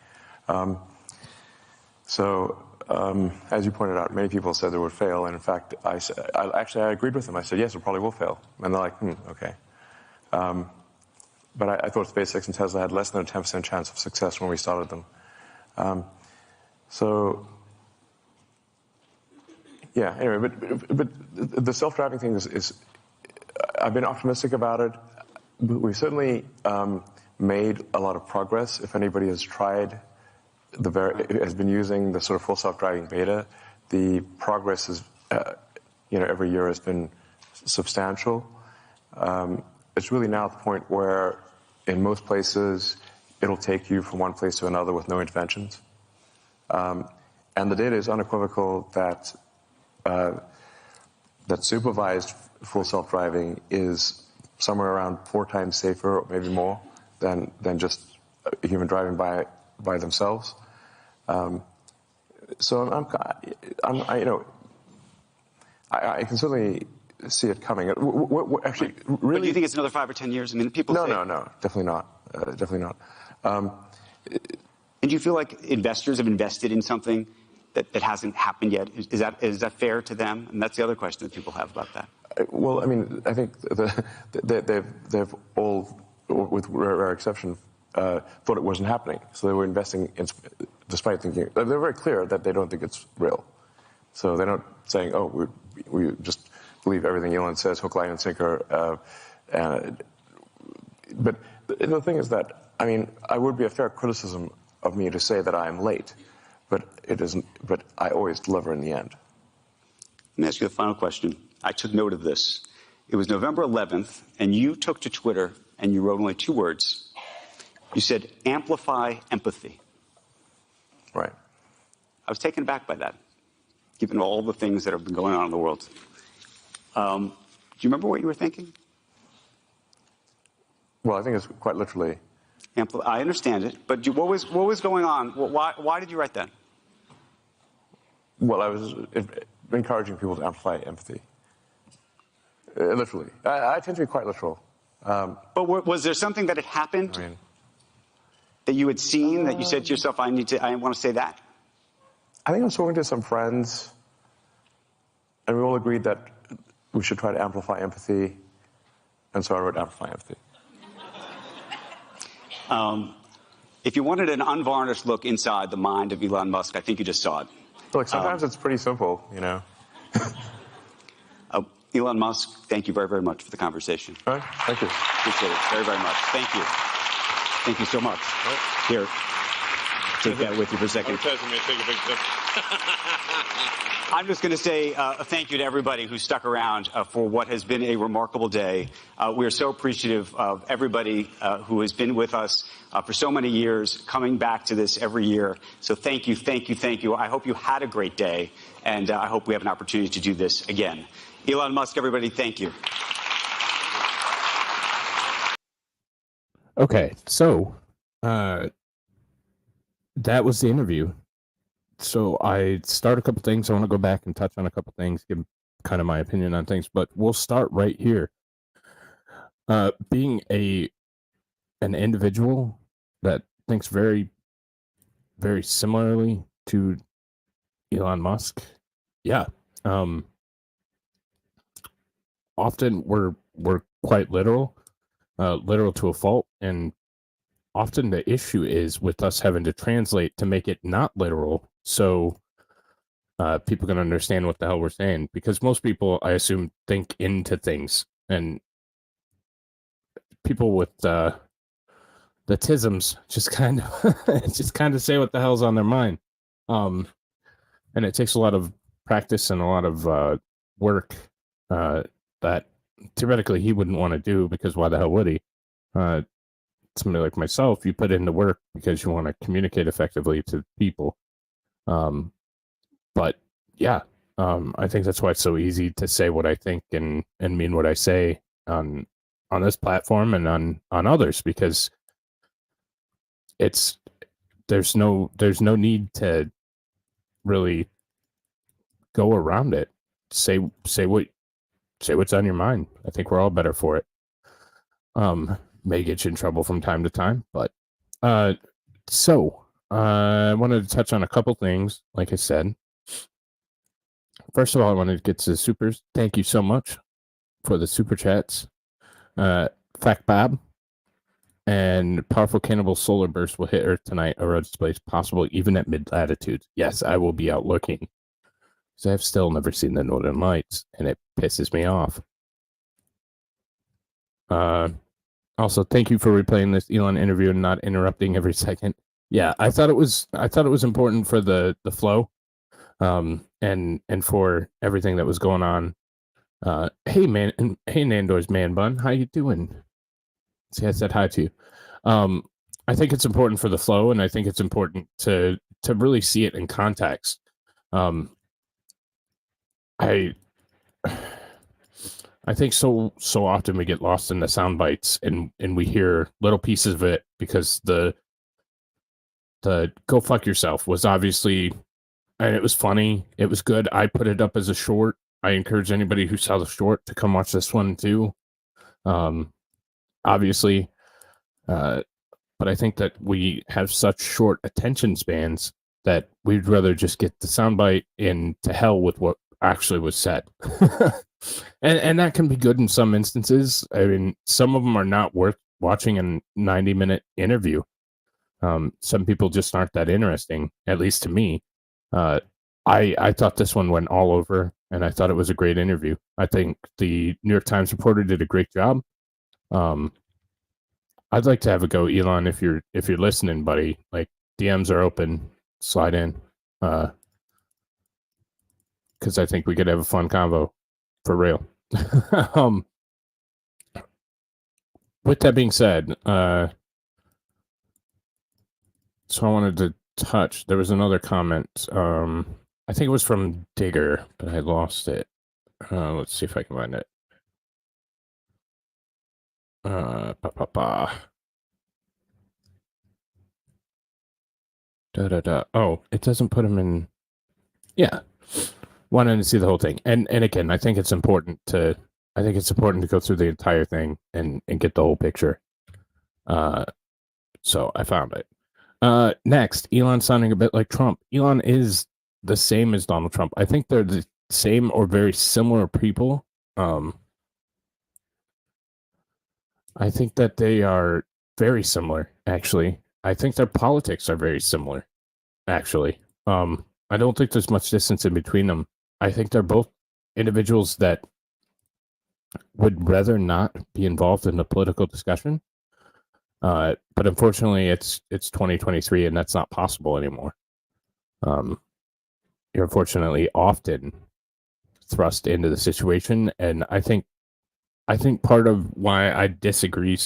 As you pointed out, many people said they would fail, and in fact, I agreed with them. I said, yes, it probably will fail. And they're like, okay. But I thought SpaceX and Tesla had less than a 10% chance of success when we started them. Anyway, but the self-driving thing is I've been optimistic about it. We've certainly made a lot of progress. If anybody has tried has been using the sort of full self-driving beta, the progress is, every year has been substantial. It's really now at the point where, in most places, it'll take you from one place to another with no interventions. And the data is unequivocal that supervised full self-driving is somewhere around 4 times safer, or maybe more, than just human driving by themselves. So I can certainly see it coming. Actually, really, but do you think it's another 5 or 10 years? People say no, definitely not. Definitely not. And do you feel like investors have invested in something that hasn't happened yet? Is that fair to them? And that's the other question that people have about that. Well, I think they've all, with rare exception, thought it wasn't happening. So they were investing despite thinking. They're very clear that they don't think it's real. So they're not saying, oh, we just believe everything Elon says, hook, line, and sinker. But the thing is that, I would be a fair criticism of me to say that I am late, but it isn't. But I always deliver in the end. Let me ask you the final question. I took note of this. It was November 11th, and you took to Twitter and you wrote only 2 words. You said, amplify empathy. Right. I was taken aback by that, given all the things that have been going on in the world. Do you remember what you were thinking? Well, I think it's quite literally. I understand it, but what was going on? Why did you write that? Well, encouraging people to amplify empathy. Literally. I tend to be quite literal. But was there something that had happened that you had seen that you said to yourself, I want to say that? I think I was talking to some friends, and we all agreed that we should try to amplify empathy, and so I wrote Amplify Empathy. If you wanted an unvarnished look inside the mind of Elon Musk, I think you just saw it. Look, sometimes it's pretty simple, you know. Elon Musk, thank you very, very much for the conversation. All right, thank you. Appreciate it very, very much. Thank you. Thank you so much. Right. Here, take that with you for a second. I'm just going to say a thank you to everybody who stuck around for what has been a remarkable day. We are so appreciative of everybody who has been with us for so many years, coming back to this every year. So thank you, thank you, thank you. I hope you had a great day, and I hope we have an opportunity to do this again. Elon Musk, everybody, thank you. Okay, so that was the interview. So I start a couple things. I want to go back and touch on a couple things, give kind of my opinion on things, but we'll start right here. Being an individual that thinks very, very similarly to Elon Musk, yeah. Often we're quite literal to a fault, and often the issue is with us having to translate to make it not literal, so people can understand what the hell we're saying. Because most people, I assume, think into things, and people with the tisms just kind of say what the hell's on their mind, and it takes a lot of practice and a lot of work that theoretically he wouldn't want to do, because why the hell would he? Somebody like myself, you put in the work because you want to communicate effectively to people. But yeah, I think that's why it's so easy to say what I think and mean what I say on this platform and on others, because there's no need to really go around it. Say what's on your mind. I think we're all better for it. May get you in trouble from time to time, but so I wanted to touch on a couple things. Like I said, first of all, I wanted to get to the supers. Thank you so much for the super chats. Fact Bob and Powerful Cannibal Solar Burst will hit Earth tonight. Aurora displays possible even at mid latitudes. Yes, I will be out looking, because I've still never seen the Northern Lights, and it pisses me off. Also, thank you for replaying this Elon interview and not interrupting every second. Yeah, I thought it was important for the flow, and for everything that was going on. Hey man, hey Nandor's man bun, how you doing? See, I said hi to you. I think it's important for the flow, and I think it's important to really see it in context. I think so often we get lost in the sound bites, and we hear little pieces of it, because the go fuck yourself was obviously, and it was funny. It was good. I put it up as a short. I encourage anybody who saw the short to come watch this one too. Obviously, but I think that we have such short attention spans that we'd rather just get the soundbite and to hell with what actually was said. and that can be good in some instances. I mean, some of them are not worth watching a 90-minute interview. Some people just aren't that interesting, at least to me. I thought this one went all over, and I thought it was a great interview. I think the New York Times reporter did a great job. I'd like to have a go, Elon, if you're listening, buddy. Like, DMs are open, slide in. Because I think we could have a fun convo, for real. With that being said, so I wanted to touch. There was another comment. I think it was from Digger, but I lost it. Let's see if I can find it. Oh, it doesn't put him in. Yeah. wanting to see the whole thing. And again, I think it's important to go through the entire thing and get the whole picture. So I found it. Next, Elon sounding a bit like Trump. Elon is the same as Donald Trump. I think they're the same or very similar people. I think that they are very similar, actually. I think their politics are very similar, actually. I don't think there's much distance in between them. I think they're both individuals that would rather not be involved in the political discussion. But unfortunately, it's 2023, and that's not possible anymore. You're unfortunately often thrust into the situation, and I think part of why I disagree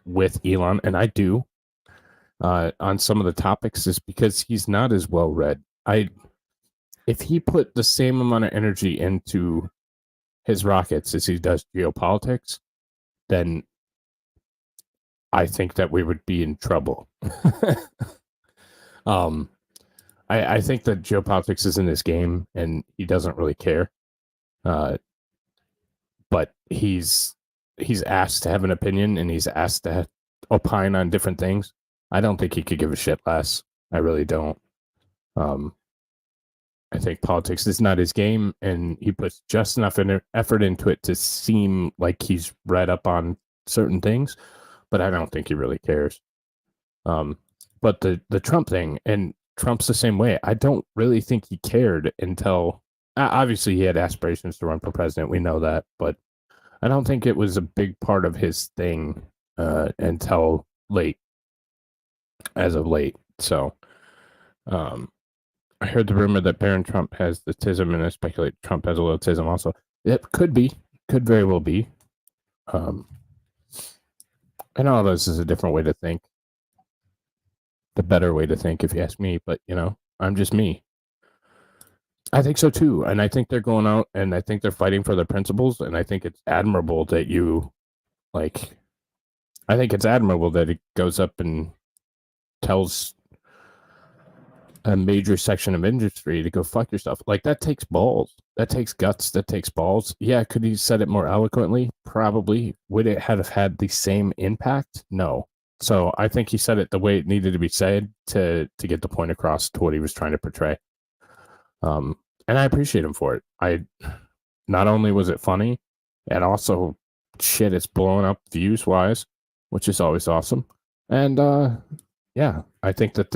with Elon, and I do, on some of the topics, is because he's not as well read. If he put the same amount of energy into his rockets as he does geopolitics, then I think that we would be in trouble. I think that geopolitics is in this game, and he doesn't really care. But he's asked to have an opinion, and he's asked to opine on different things. I don't think he could give a shit less. I really don't. I think politics is not his game, and he puts just enough effort into it to seem like he's read up on certain things, but I don't think he really cares. But the Trump thing, and Trump's the same way. I don't really think he cared until obviously he had aspirations to run for president. We know that, but I don't think it was a big part of his thing until as of late. So, I heard the rumor that Barron Trump has the tism, and I speculate Trump has a little tism also. It could very well be. And all of this is a different way to think. The better way to think, if you ask me, but I'm just me. I think so too, and I think they're going out, and I think they're fighting for their principles, and I think it's admirable that I think it's admirable that it goes up and tells a major section of industry to go fuck yourself. Like, that takes balls. That takes guts. That takes balls. Yeah, could he said it more eloquently? Probably. Would it have had the same impact? No. So I think he said it the way it needed to be said to get the point across to what he was trying to portray. And I appreciate him for it. Not only was it funny, and also shit, it's blowing up views wise, which is always awesome. And yeah, I think that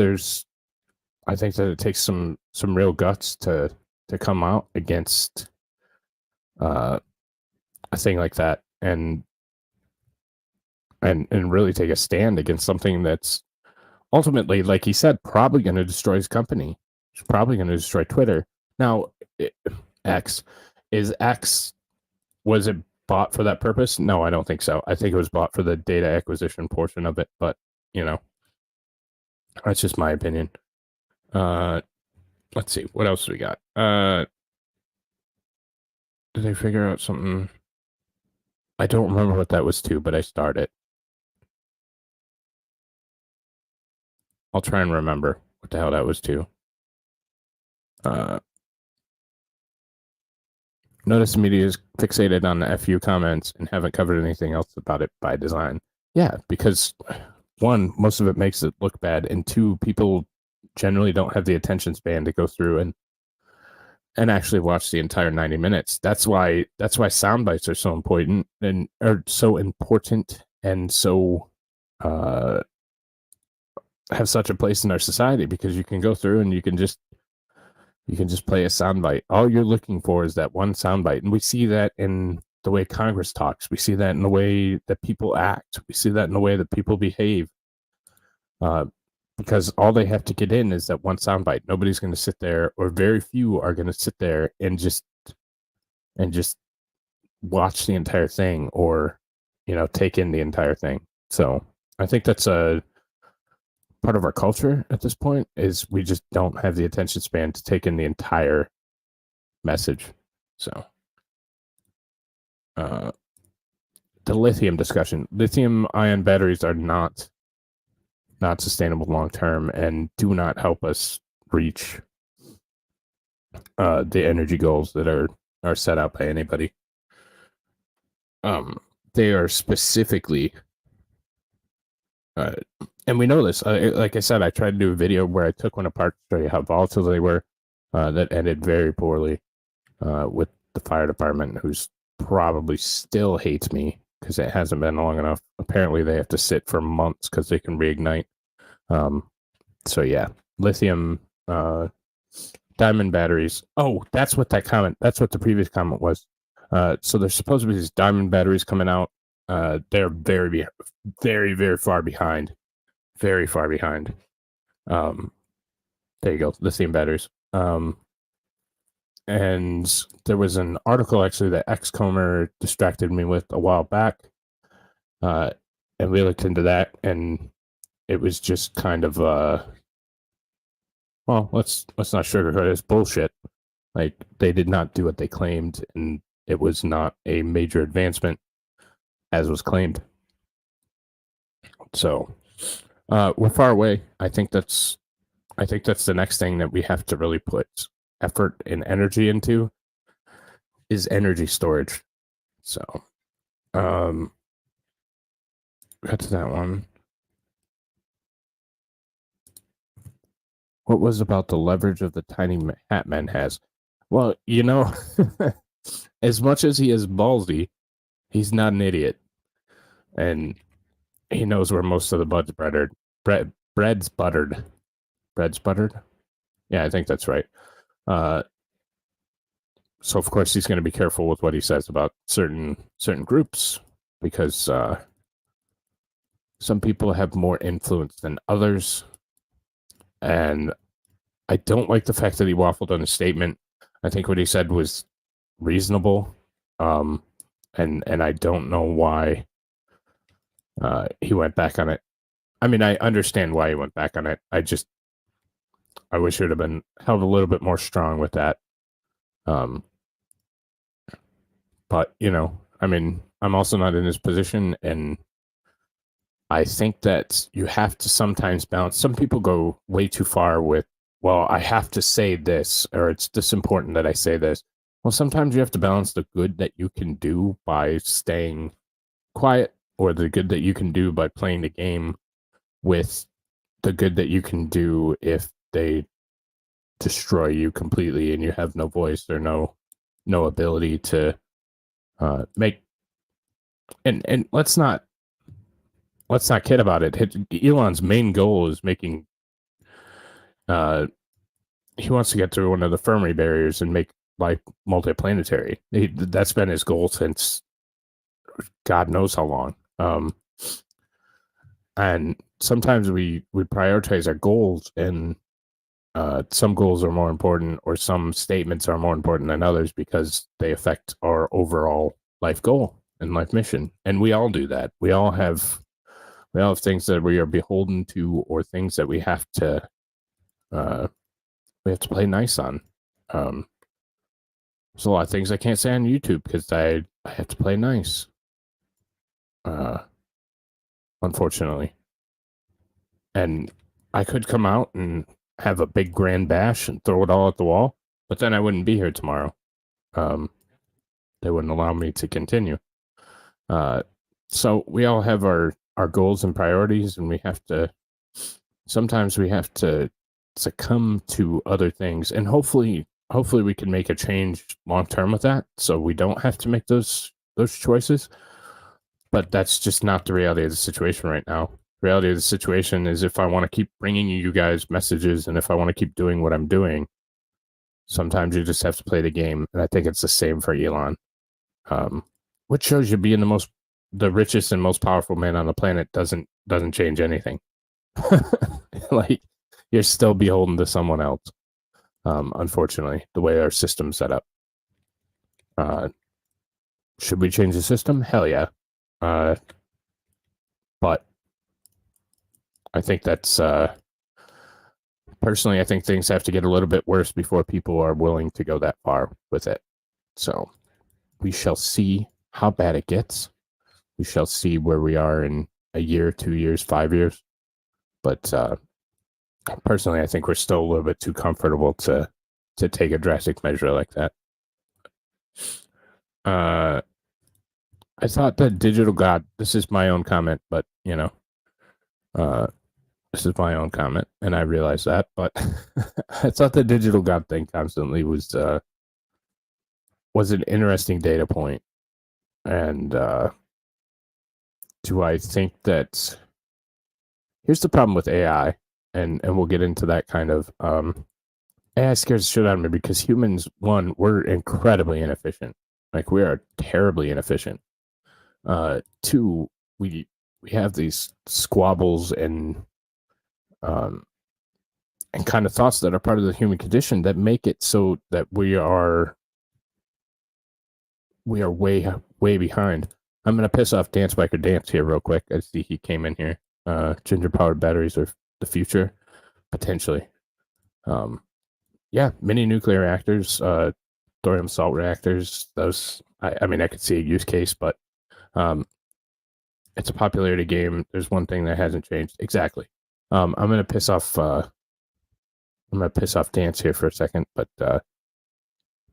it takes some real guts to come out against a thing like that, and really take a stand against something that's ultimately, like he said, probably going to destroy his company. It's probably going to destroy Twitter. Now, X was it bought for that purpose? No, I don't think so. I think it was bought for the data acquisition portion of it, but that's just my opinion. Let's see, what else we got? Did they figure out something? I don't remember what that was to, but I started. I'll try and remember what the hell that was to. Notice the media is fixated on the FU comments and haven't covered anything else about it by design. Yeah, because one, most of it makes it look bad, and two, people generally don't have the attention span to go through and actually watch the entire 90 minutes. That's why sound bites are so important and are so important and so have such a place in our society, because you can go through and you can just play a soundbite. All you're looking for is that one soundbite, and we see that in the way Congress talks. We see that in the way that people act. We see that in the way that people behave. Because all they have to get in is that one soundbite. Nobody's going to sit there, or very few are going to sit there and just watch the entire thing, or take in the entire thing. So I think that's a part of our culture at this point, is we just don't have the attention span to take in the entire message. So the lithium discussion. Lithium ion batteries are not sustainable long term, and do not help us reach the energy goals that are set out by anybody. They are specifically, and we know this. Like I said, I tried to do a video where I took one apart to show you how volatile they were. That ended very poorly with the fire department, who's probably still hates me because it hasn't been long enough. Apparently, they have to sit for months because they can reignite. So yeah, lithium, diamond batteries. Oh, that's what that comment. That's what the previous comment was. So there's supposed to be these diamond batteries coming out. They're very, very, very far behind. Very far behind. There you go, lithium batteries. And there was an article actually that Xcomer distracted me with a while back, and we looked into that, and it was just kind of well, let's not sugarcoat it. It's bullshit. Like, they did not do what they claimed, and it was not a major advancement as was claimed. So we're far away. I think that's the next thing that we have to really put effort and energy into is energy storage. So got to that one. What was about the leverage of the tiny hat man has? Well, you know, as much as he is ballsy, he's not an idiot, and he knows where most of the bread's buttered. Bread's buttered. Bread's buttered. Yeah, I think that's right. So of course he's going to be careful with what he says about certain groups, because some people have more influence than others, and I don't like the fact that he waffled on his statement. I think what he said was reasonable, and I don't know why he went back on it. I mean, I understand why he went back on it. I wish it would have been held a little bit more strong with that. But, you know, I mean, I'm also not in his position, and I think that you have to sometimes balance. Some people go way too far with, well, I have to say this, or it's this important that I say this. Well, sometimes you have to balance the good that you can do by staying quiet, or the good that you can do by playing the game, with the good that you can do if they destroy you completely and you have no voice or no ability to make. And let's not kid about it. Elon's main goal is making. He wants to get through one of the Fermi barriers and make life multiplanetary. That's been his goal since God knows how long. And sometimes we prioritize our goals, and some goals are more important, or some statements are more important than others because they affect our overall life goal and life mission. And we all do that. We all have things that we are beholden to, or things that we have to play nice on. There's a lot of things I can't say on YouTube because I have to play nice. Unfortunately. And I could come out and have a big grand bash and throw it all at the wall, but then I wouldn't be here tomorrow. They wouldn't allow me to continue. So we all have our goals and priorities, and sometimes we have to succumb to other things, and hopefully we can make a change long term with that, so we don't have to make those choices. But that's just not the reality of the situation right now. The reality of the situation is, if I want to keep bringing you guys messages, and if I want to keep doing what I'm doing, sometimes you just have to play the game. And I think it's the same for Elon. What shows you being the richest and most powerful man on the planet doesn't change anything. Like, you're still beholden to someone else. Unfortunately, the way our system's set up. Should we change the system? Hell yeah. But I think that's personally, I think things have to get a little bit worse before people are willing to go that far with it. So we shall see how bad it gets. We shall see where we are in a year, 2 years, 5 years. But personally, I think we're still a little bit too comfortable to to take a drastic measure like that. I thought that digital god. This is my own comment, but this is my own comment, and I realize that. But I thought the digital god thing constantly was an interesting data point, and do I think that? Here's the problem with AI, and we'll get into that kind of. AI scares the shit out of me because humans, one, we're incredibly inefficient. Like we are terribly inefficient. Two, we have these squabbles and kind of thoughts that are part of the human condition that make it so that we are way behind. I'm gonna piss off Dance Biker Dance here real quick. I see he came in here. Ginger powered batteries are the future, potentially. Yeah, mini nuclear reactors, thorium salt reactors. Those, I mean, I could see a use case, but it's a popularity game. There's one thing that hasn't changed. Exactly. I'm gonna piss off. Dance here for a second, but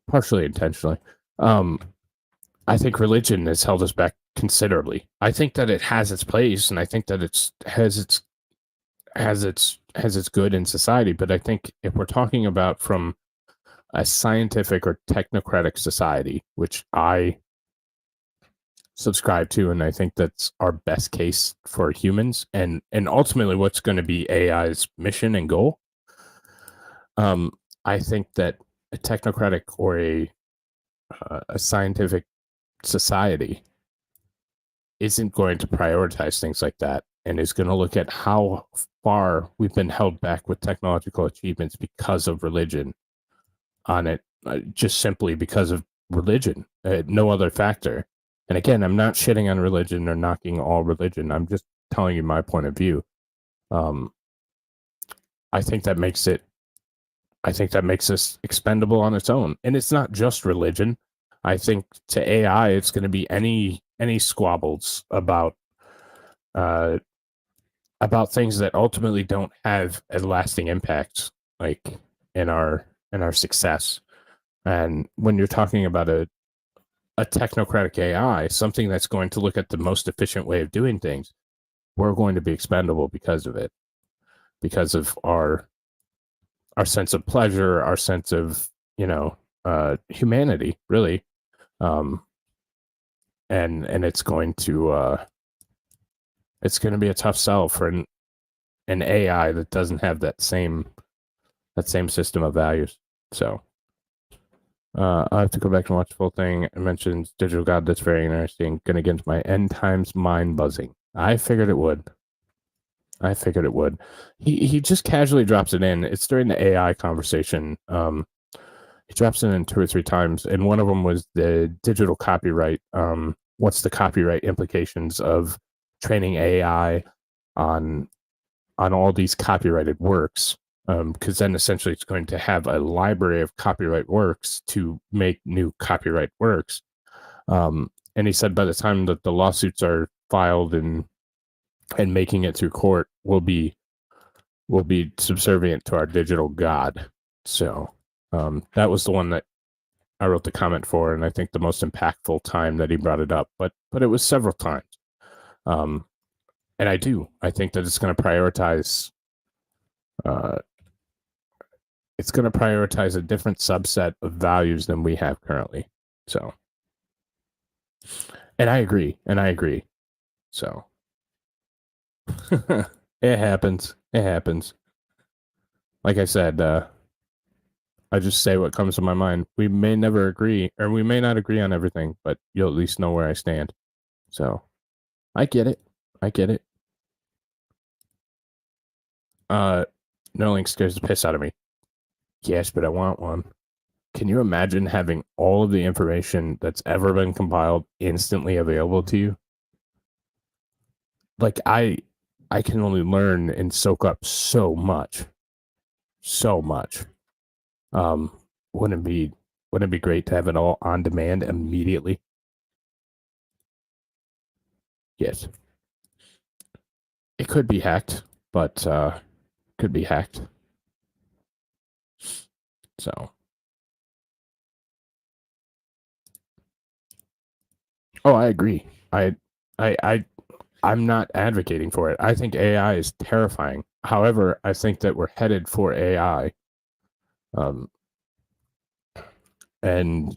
partially intentionally. I think religion has held us back considerably. I think that it has its place, and I think that it has its good in society. But I think if we're talking about from a scientific or technocratic society, which I subscribe to, and I think that's our best case for humans, and ultimately what's going to be AI's mission and goal. I think that a technocratic or a scientific society isn't going to prioritize things like that, and is going to look at how far we've been held back with technological achievements because of religion on it, just simply because of religion, no other factor. And again, I'm not shitting on religion or knocking all religion. I'm just telling you my point of view. I think that makes us expendable on its own. And it's not just religion. I think to AI, it's going to be any squabbles about things that ultimately don't have a lasting impact, like in our success. And when you're talking about a technocratic AI, something that's going to look at the most efficient way of doing things, we're going to be expendable because of it, because of our sense of pleasure, our sense of humanity, really. And it's going to be a tough sell for an AI that doesn't have that same system of values. So I have to go back and watch the full thing. I mentioned Digital God. That's very interesting. Gonna get into my end times mind buzzing. I figured it would. He just casually drops it in. It's during the AI conversation. He drops it in 2 or 3 times, and one of them was the digital copyright. What's the copyright implications of training AI on all these copyrighted works? Because then essentially it's going to have a library of copyright works to make new copyright works. And he said by the time that the lawsuits are filed and making it through court, will be subservient to our digital god. So that was the one that I wrote the comment for, and I think the most impactful time that he brought it up. But it was several times. And I think that it's going to prioritize. It's going to prioritize a different subset of values than we have currently. So, and I agree. So, it happens. Like I said, I just say what comes to my mind. We may never agree, or we may not agree on everything, but you'll at least know where I stand. So, I get it. Neuralink scares the piss out of me. Yes, but I want one. Can you imagine having all of the information that's ever been compiled instantly available to you? Like I can only learn and soak up so much. Wouldn't it be great to have it all on demand immediately? Yes. It could be hacked, but could be hacked. So Oh, I agree. I'm not advocating for it. I think AI is terrifying. However, I think that we're headed for AI. Um, and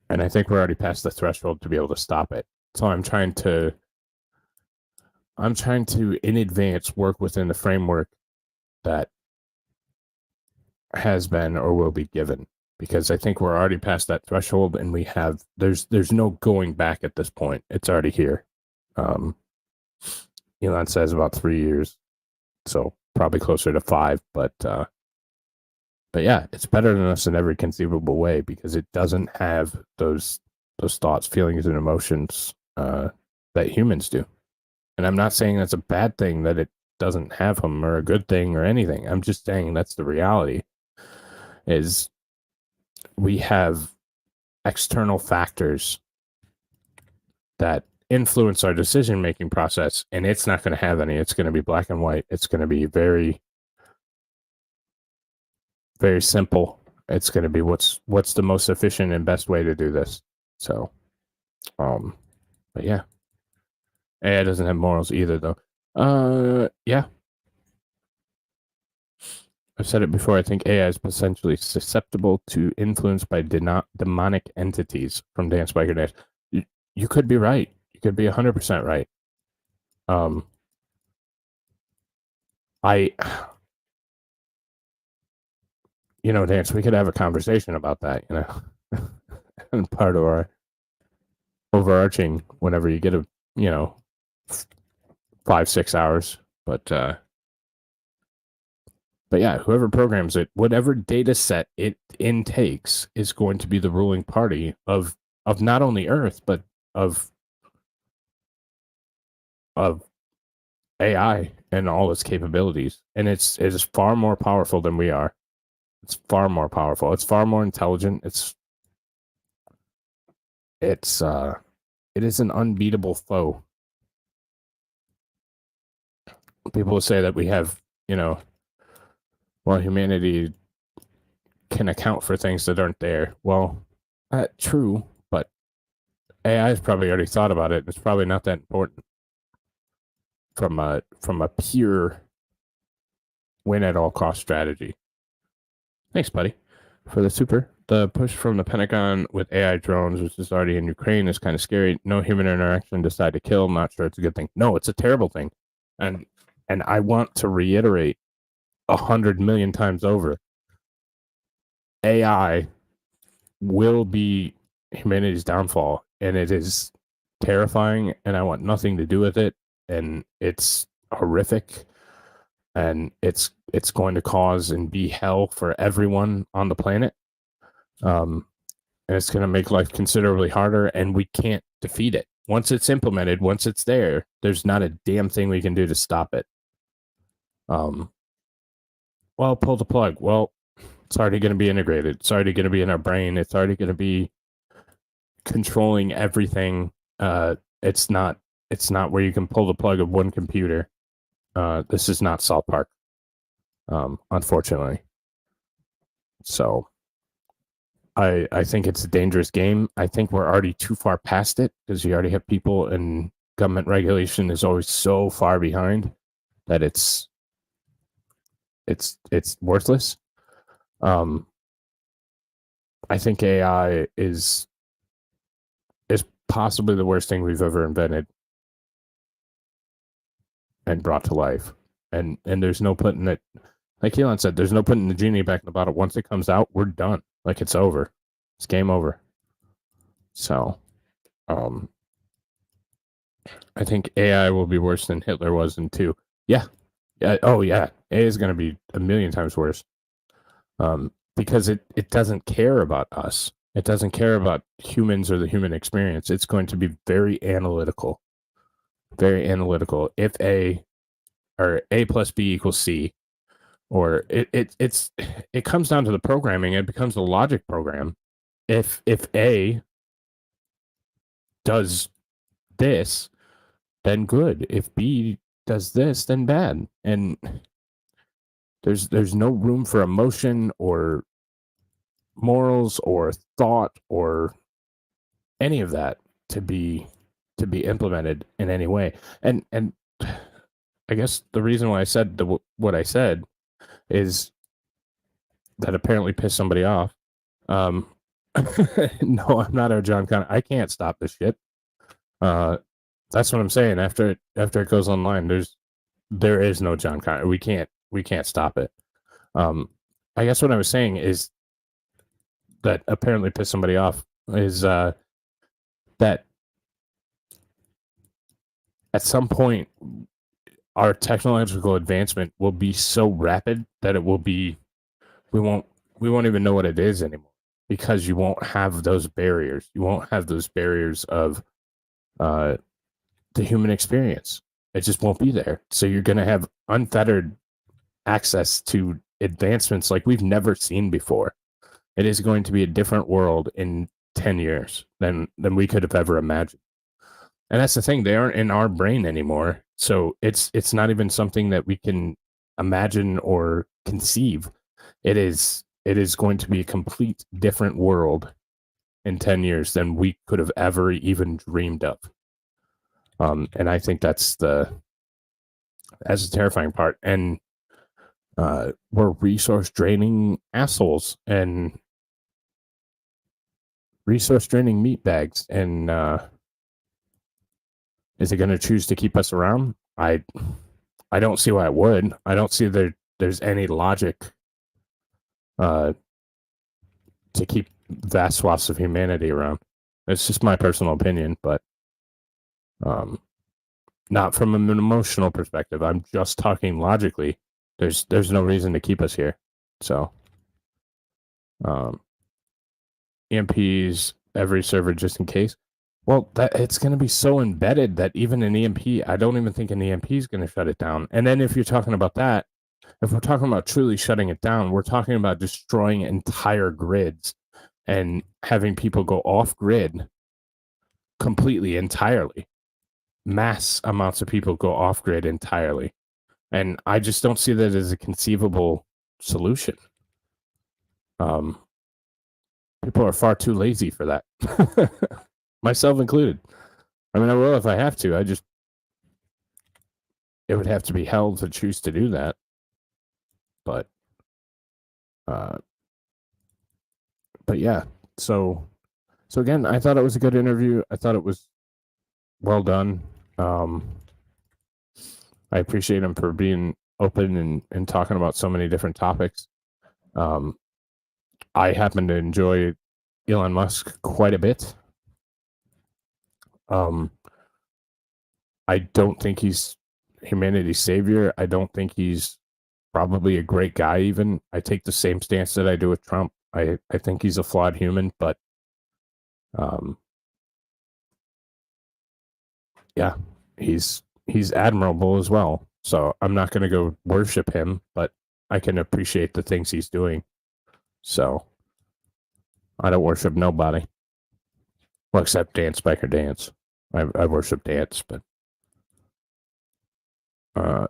I think we're already past the threshold to be able to stop it. So I'm trying to in advance work within the framework that has been or will be given, because I think we're already past that threshold, and there's no going back at this point. It's already here. Elon says about 3 years, so probably closer to 5, but yeah, it's better than us in every conceivable way, because it doesn't have those thoughts, feelings, and emotions that humans do. And I'm not saying that's a bad thing that it doesn't have them, or a good thing, or anything. I'm just saying that's the reality. Is we have external factors that influence our decision making process, and it's not going to have any. It's going to be black and white. It's going to be very, very simple. It's going to be what's the most efficient and best way to do this. So, but yeah, AI doesn't have morals either, though. Yeah, I've said it before. I think AI is potentially susceptible to influence by demonic entities. From Dan Spiker Dash. You could be right. You could be 100% right. Dance, we could have a conversation about that, and part of our overarching, whenever you get 5-6 hours. But yeah, whoever programs it, whatever data set it intakes, is going to be the ruling party of not only Earth, but of AI and all its capabilities. And it is far more powerful than we are. It's far more powerful. It's far more intelligent. It is an unbeatable foe. People will say that we have, humanity can account for things that aren't there. Well, true, but AI has probably already thought about it. It's probably not that important from a pure win at all cost strategy. Thanks, buddy, for the super. The push from the Pentagon with AI drones, which is already in Ukraine, is kind of scary. No human interaction, decide to kill. I'm not sure it's a good thing. No, it's a terrible thing. And I want to reiterate 100 million times over, AI will be humanity's downfall, and it is terrifying, and I want nothing to do with it, and it's horrific, and it's going to cause and be hell for everyone on the planet. And it's going to make life considerably harder, and we can't defeat it. Once it's implemented, once it's there, there's not a damn thing we can do to stop it. Well, pull the plug. Well, it's already going to be integrated. It's already going to be in our brain. It's already going to be controlling everything. It's not where you can pull the plug of one computer. This is not South Park, unfortunately. So I think it's a dangerous game. I think we're already too far past it, because you already have people, and government regulation is always so far behind that it's worthless. I think AI is possibly the worst thing we've ever invented and brought to life. And there's no putting it, like Elon said, there's no putting the genie back in the bottle. Once it comes out, we're done. Like, it's over. It's game over. So, I think AI will be worse than Hitler was in 2. Yeah. Oh yeah. AI is going to be a million times worse. Because it doesn't care about us. It doesn't care about humans or the human experience. It's going to be very analytical. Very analytical. If A plus B equals C, or it comes down to the programming. It becomes a logic program. If A does this, then good. If B does this, then bad. And there's no room for emotion or morals or thought or any of that. to be implemented in any way. And I guess the reason why I said what I said is that apparently pissed somebody off. No, I'm not our John Connor. I can't stop this shit. That's what I'm saying. After it goes online, there is no John Connor. We can't stop it. I guess what I was saying is that apparently pissed somebody off is that at some point our technological advancement will be so rapid that it will be we won't even know what it is anymore, because you won't have those barriers. You won't have those barriers of the human experience. It just won't be there. So you're going to have unfettered access to advancements like we've never seen before. It is going to be a different world in 10 years than we could have ever imagined. And that's the thing, they aren't in our brain anymore. So it's not even something that we can imagine or conceive. It is going to be a complete different world in 10 years than we could have ever even dreamed of. And I think that's the terrifying part. And we're resource draining assholes and resource draining meatbags. And is it going to choose to keep us around? I don't see why it would. I don't see there's any logic to keep vast swaths of humanity around. It's just my personal opinion, but not from an emotional perspective. I'm just talking logically. There's no reason to keep us here. So EMPs, every server just in case. Well, that it's going to be so embedded that even an EMP, I don't even think an EMP is going to shut it down. And then if you're talking about that, if we're talking about truly shutting it down, we're talking about destroying entire grids and having people go off grid completely, entirely. Mass amounts of people go off grid entirely. And I just don't see that as a conceivable solution. People are far too lazy for that. Myself included. I mean, I will if I have to. It would have to be hell to choose to do that. But yeah. So again, I thought it was a good interview. I thought it was well done. I appreciate him for being open and talking about so many different topics. I happen to enjoy Elon Musk quite a bit. I don't think he's humanity's savior. I don't think he's probably a great guy even. I take the same stance that I do with Trump. I think he's a flawed human, but yeah, he's admirable as well. So I'm not going to go worship him, but I can appreciate the things he's doing. So I don't worship nobody. Well, except Dance Biker Dance. I worship Dance, but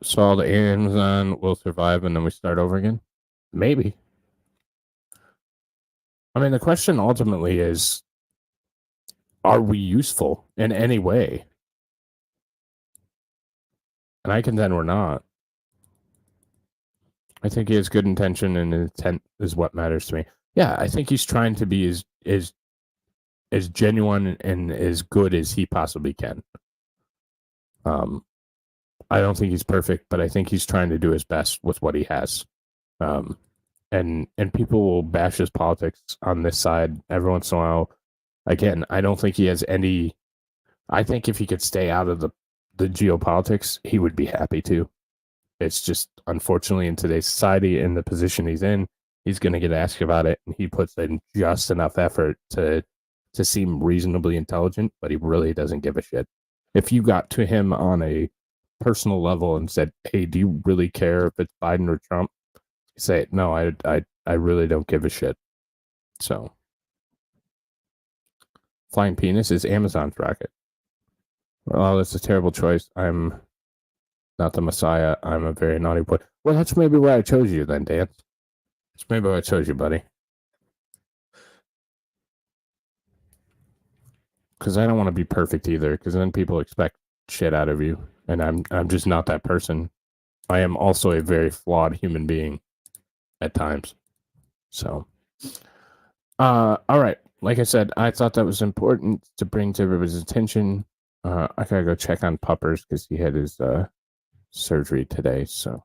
so all the Amazon will survive and then we start over again? Maybe. I mean, the question ultimately is, are we useful in any way? And I contend we're not. I think he has good intention, and intent is what matters to me. Yeah, I think he's trying to be as genuine and as good as he possibly can. I don't think he's perfect, but I think he's trying to do his best with what he has. And people will bash his politics on this side every once in a while. Again, I don't think he has any. I think if he could stay out of the geopolitics, he would be happy to. It's just, unfortunately, in today's society, in the position he's in, he's going to get asked about it, and he puts in just enough effort to seem reasonably intelligent, but he really doesn't give a shit. If you got to him on a personal level and said, "Hey, do you really care if it's Biden or Trump?" You say, "No, I really don't give a shit." So, flying penis is Amazon's rocket. Well, it's a terrible choice. I'm not the Messiah. I'm a very naughty boy. Well, that's maybe why I chose you then, Dan. That's maybe why I chose you, buddy. because I don't want to be perfect either, because then people expect shit out of you, and I'm just not that person. I am also a very flawed human being at times. So, all right. Like I said, I thought that was important to bring to everybody's attention. I gotta go check on Puppers because he had his surgery today. So,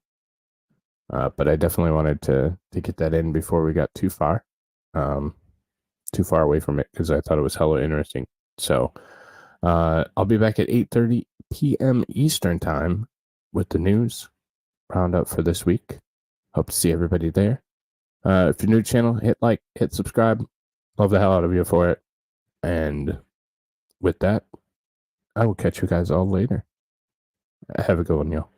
but I definitely wanted to get that in before we got too far away from it, because I thought it was hella interesting. So, I'll be back at 8:30 p.m. Eastern time with the news roundup for this week. Hope to see everybody there. If you're new to the channel, hit like, hit subscribe. Love the hell out of you for it. And with that, I will catch you guys all later. Have a good one, y'all.